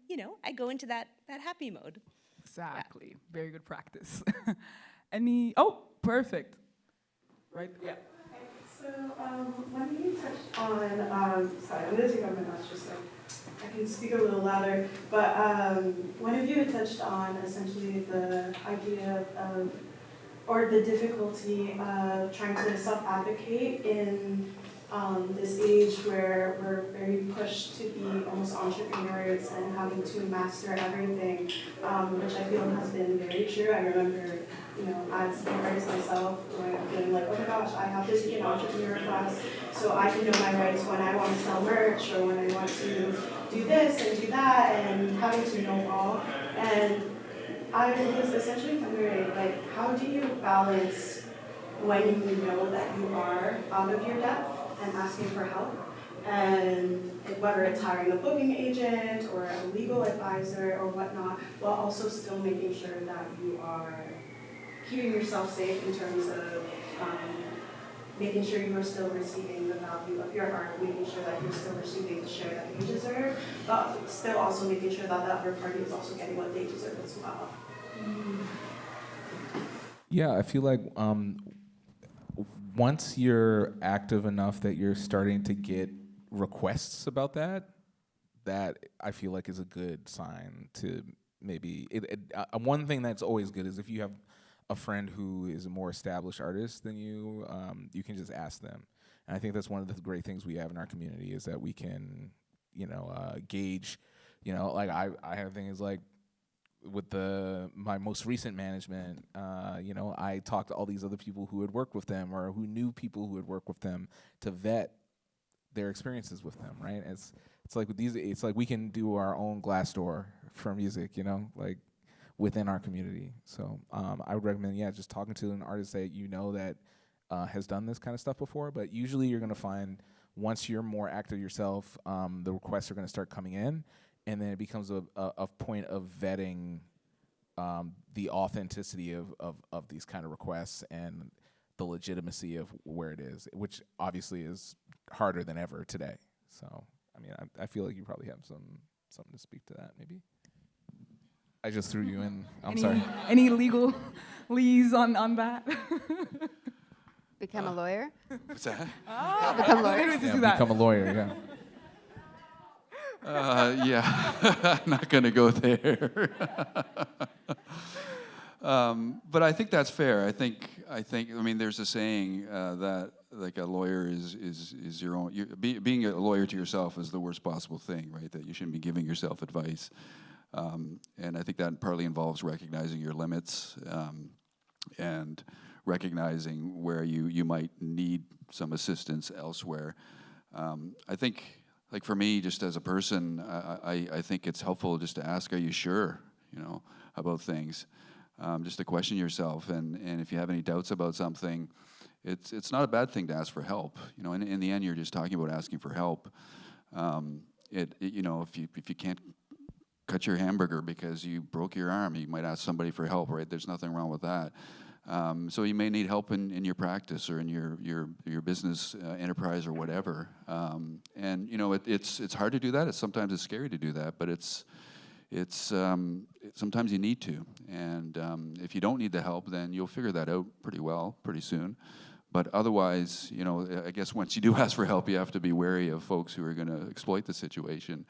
Speaker 2: I go into that happy mode.
Speaker 1: Exactly. Yeah. Very good practice. Perfect. Right? Yeah.
Speaker 8: So when you touched on, sorry, I'm going to take off my mask just so I can speak a little louder, but one of you had touched on essentially the idea of, or the difficulty of trying to self-advocate in this age where we're very pushed to be almost entrepreneurs and having to master everything, which I feel has been very true. I remember, as an artist myself, feeling like, oh my gosh, I have to take an entrepreneur class so I can know my rights when I want to sell merch or when I want to do this and do that, and having to know all. And I was essentially wondering, like, how do you balance when you know that you are out of your depth and asking for help, and whether it's hiring a booking agent or a legal advisor or whatnot, while also still making sure that you are keeping yourself safe in terms of making sure you are still receiving the value of your art, making sure that you're still receiving the share that you deserve, but still also making sure that the other party is also getting what they deserve as well.
Speaker 4: Yeah, I feel like once you're active enough that you're starting to get requests about that I feel like is a good sign to maybe. One thing that's always good is if you have a friend who is a more established artist than you, you can just ask them. And I think that's one of the great things we have in our community is that we can, gauge, like I have things like, with my most recent management, I talked to all these other people who had worked with them or who knew people who had worked with them to vet their experiences with them, right? It's like with these, it's like we can do our own Glassdoor for music, like within our community. So I would recommend, just talking to an artist that that has done this kind of stuff before. But usually you're going to find once you're more active yourself, the requests are going to start coming in. And then it becomes a point of vetting the authenticity of these kind of requests and the legitimacy of where it is, which obviously is harder than ever today. So, I mean, I feel like you probably have something to speak to that, maybe. I just threw you in. I'm sorry.
Speaker 1: Any legal leads on that?
Speaker 3: Become a lawyer?
Speaker 5: What's that?
Speaker 3: Become lawyers?
Speaker 4: Become a lawyer, yeah.
Speaker 5: Yeah, I'm not going to go there. But I think that's fair. I think. I mean, there's a saying that like a lawyer is your own. Being a lawyer to yourself is the worst possible thing, right? That you shouldn't be giving yourself advice. And I think that partly involves recognizing your limits and recognizing where you might need some assistance elsewhere. I think. Like for me, just as a person, I think it's helpful just to ask, are you sure, about things? Just to question yourself, and if you have any doubts about something, it's not a bad thing to ask for help. In the end, you're just talking about asking for help. If you can't cut your hamburger because you broke your arm, you might ask somebody for help, right? There's nothing wrong with that. So you may need help in your practice or in your business enterprise or whatever. And it's hard to do that. Sometimes it's scary to do that, but it's sometimes you need to. And if you don't need the help, then you'll figure that out pretty soon. But otherwise, I guess once you do ask for help, you have to be wary of folks who are going to exploit the situation.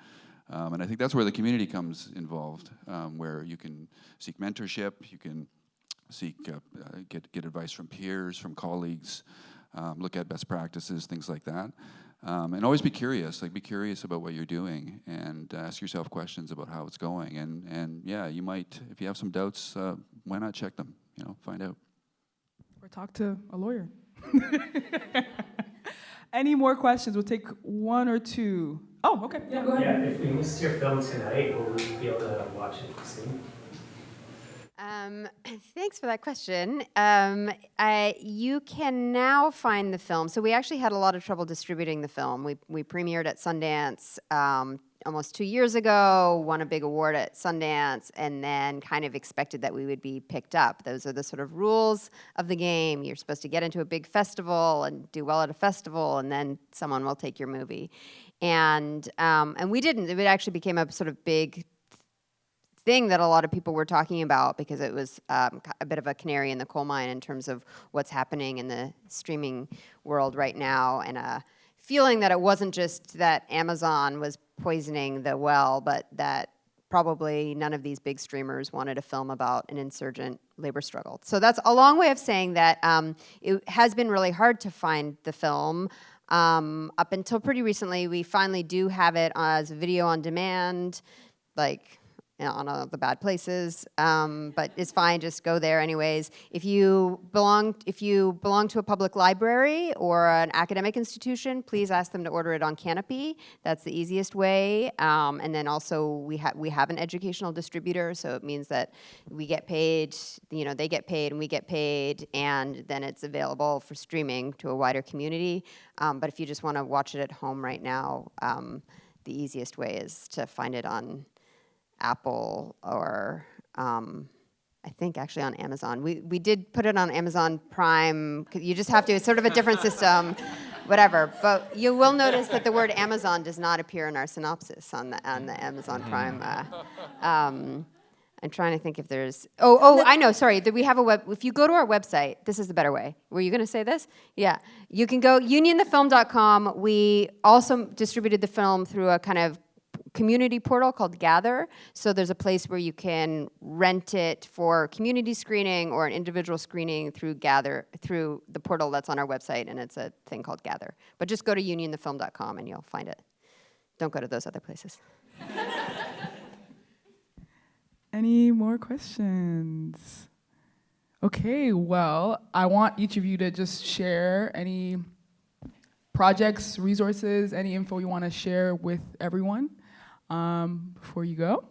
Speaker 5: And I think that's where the community comes involved, where you can seek mentorship, you can seek, get advice from peers, from colleagues, look at best practices, things like that. And always be curious, be curious about what you're doing and ask yourself questions about how it's going. And yeah, you might, if you have some doubts, why not check them, find out.
Speaker 1: Or talk to a lawyer. Any more questions? We'll take one or two. Oh, okay. Yeah, go ahead.
Speaker 9: Yeah, if we missed your film tonight, will we be able to watch it soon?
Speaker 3: Thanks for that question. You can now find the film. So we actually had a lot of trouble distributing the film. We premiered at Sundance almost 2 years ago, won a big award at Sundance, and then kind of expected that we would be picked up. Those are the sort of rules of the game. You're supposed to get into a big festival and do well at a festival, and then someone will take your movie. And we didn't. It actually became a sort of big thing that a lot of people were talking about because it was a bit of a canary in the coal mine in terms of what's happening in the streaming world right now, and a feeling that it wasn't just that Amazon was poisoning the well, but that probably none of these big streamers wanted a film about an insurgent labor struggle. So that's a long way of saying that it has been really hard to find the film. Up until pretty recently, we finally do have it as a video on demand, like on all the bad places, but it's fine. Just go there anyways. If you belong to a public library or an academic institution, please ask them to order it on Canopy. That's the easiest way. And then also we have an educational distributor, so it means that we get paid. They get paid and we get paid, and then it's available for streaming to a wider community. But if you just want to watch it at home right now, the easiest way is to find it on Apple or I think actually on Amazon. We did put it on Amazon Prime. You just have to, it's sort of a different system, whatever. But you will notice that the word Amazon does not appear in our synopsis on the Amazon Prime. I'm trying to think if there's, I know, sorry. We have a web, if you go to our website, this is the better way. Were you gonna say this? Yeah, you can go unionthefilm.com. We also distributed the film through a kind of community portal called Gather. So there's a place where you can rent it for community screening or an individual screening through Gather, through the portal that's on our website, and it's a thing called Gather. But just go to unionthefilm.com and you'll find it. Don't go to those other places.
Speaker 1: Any more questions? Okay, well, I want each of you to just share any projects, resources, any info you want to share with everyone before you go.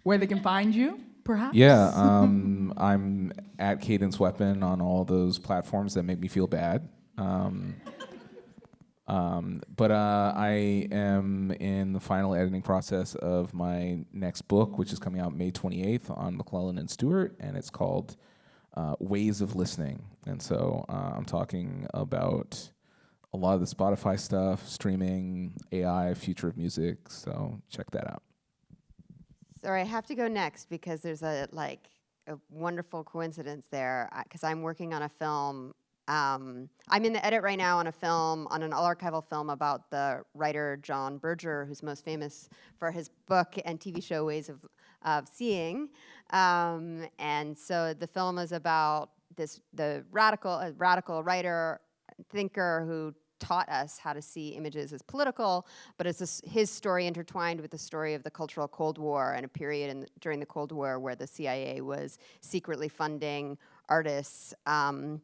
Speaker 1: Where they can find you, perhaps?
Speaker 4: Yeah, I'm at Cadence Weapon on all those platforms that make me feel bad. But I am in the final editing process of my next book, which is coming out May 28th on McClellan and Stewart, and it's called Ways of Listening. And so I'm talking about a lot of the Spotify stuff, streaming, AI, future of music, so check that out.
Speaker 3: Sorry, I have to go next because there's a wonderful coincidence there, because I'm working on a film. I'm in the edit right now on an all-archival film about the writer John Berger, who's most famous for his book and TV show Ways of Seeing. And so the film is about the radical writer, thinker who taught us how to see images as political, but it's his story intertwined with the story of the cultural Cold War and a period during the Cold War where the CIA was secretly funding artists and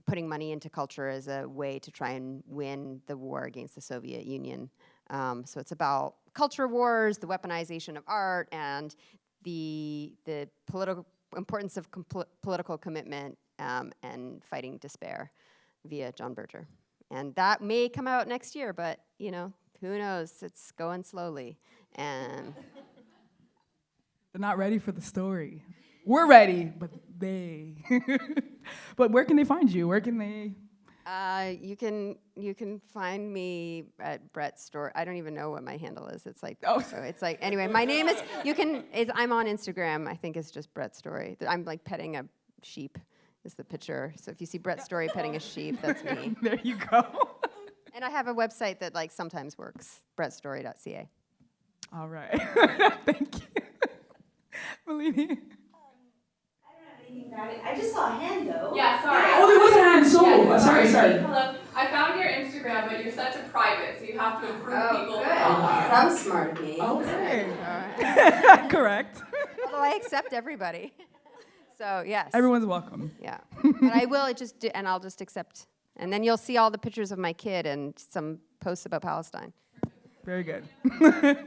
Speaker 3: putting money into culture as a way to try and win the war against the Soviet Union. So it's about culture wars, the weaponization of art, and the political importance of political commitment and fighting despair via John Berger. And that may come out next year, but who knows? It's going slowly. And
Speaker 1: they're not ready for the story. We're ready, but they. But where can they find you? Where can they?
Speaker 3: You can find me at Brett's store. I don't even know what my handle is. It's like anyway. My name is. I'm on Instagram. I think it's just Brett Story. I'm like petting a sheep. Is the picture. So if you see Brett Story petting a sheep, that's me.
Speaker 1: There you go.
Speaker 3: And I have a website that sometimes works. brettstory.ca.
Speaker 1: All right. Thank you, Malini.
Speaker 2: I just saw a hand though.
Speaker 6: Yeah, sorry.
Speaker 1: Oh, there was a hand. So sorry.
Speaker 6: Hello. I found your Instagram, but you're set to private, so you have to approve people.
Speaker 3: Good. That was smart of me.
Speaker 1: Okay.
Speaker 3: Right.
Speaker 1: Correct.
Speaker 3: Although I accept everybody. So yes.
Speaker 1: Everyone's welcome.
Speaker 3: Yeah. But I will and I'll just accept. And then you'll see all the pictures of my kid and some posts about Palestine.
Speaker 1: Very good. Sorry,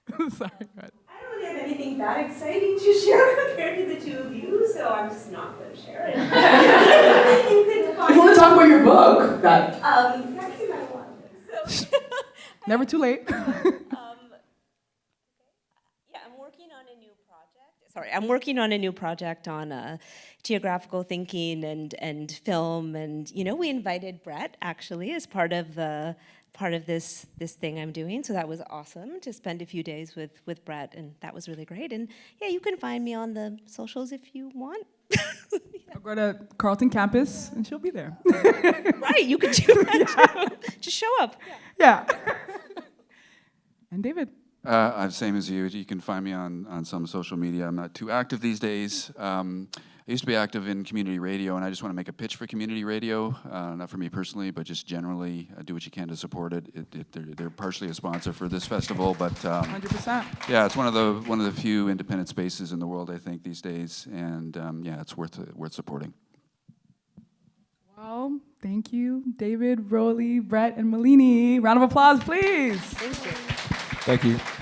Speaker 1: go ahead.
Speaker 8: I don't really have anything that exciting to share compared to the two of you, so I'm just not going to share it.
Speaker 1: If you want to talk about your book, that.
Speaker 8: Actually, I want to. So.
Speaker 1: Never too late.
Speaker 2: I'm working on a new project on geographical thinking and film, and we invited Brett actually as part of this thing I'm doing, so that was awesome to spend a few days with Brett, and that was really great. And yeah, you can find me on the socials if you want.
Speaker 1: I'll go to Carleton campus and she'll be there.
Speaker 2: Right, you can do that. Just show up.
Speaker 1: Yeah. And David.
Speaker 5: I'm same as you. You can find me on some social media. I'm not too active these days. I used to be active in community radio, and I just want to make a pitch for community radio, not for me personally, but just generally, do what you can to support it. They're partially a sponsor for this festival, but
Speaker 1: 100%.
Speaker 5: yeah, it's one of the few independent spaces in the world, I think, these days, and yeah, it's worth supporting.
Speaker 1: Well, thank you, David, Rolly, Brett, and Malini. Round of applause, please.
Speaker 2: Thank you.
Speaker 4: Thank you.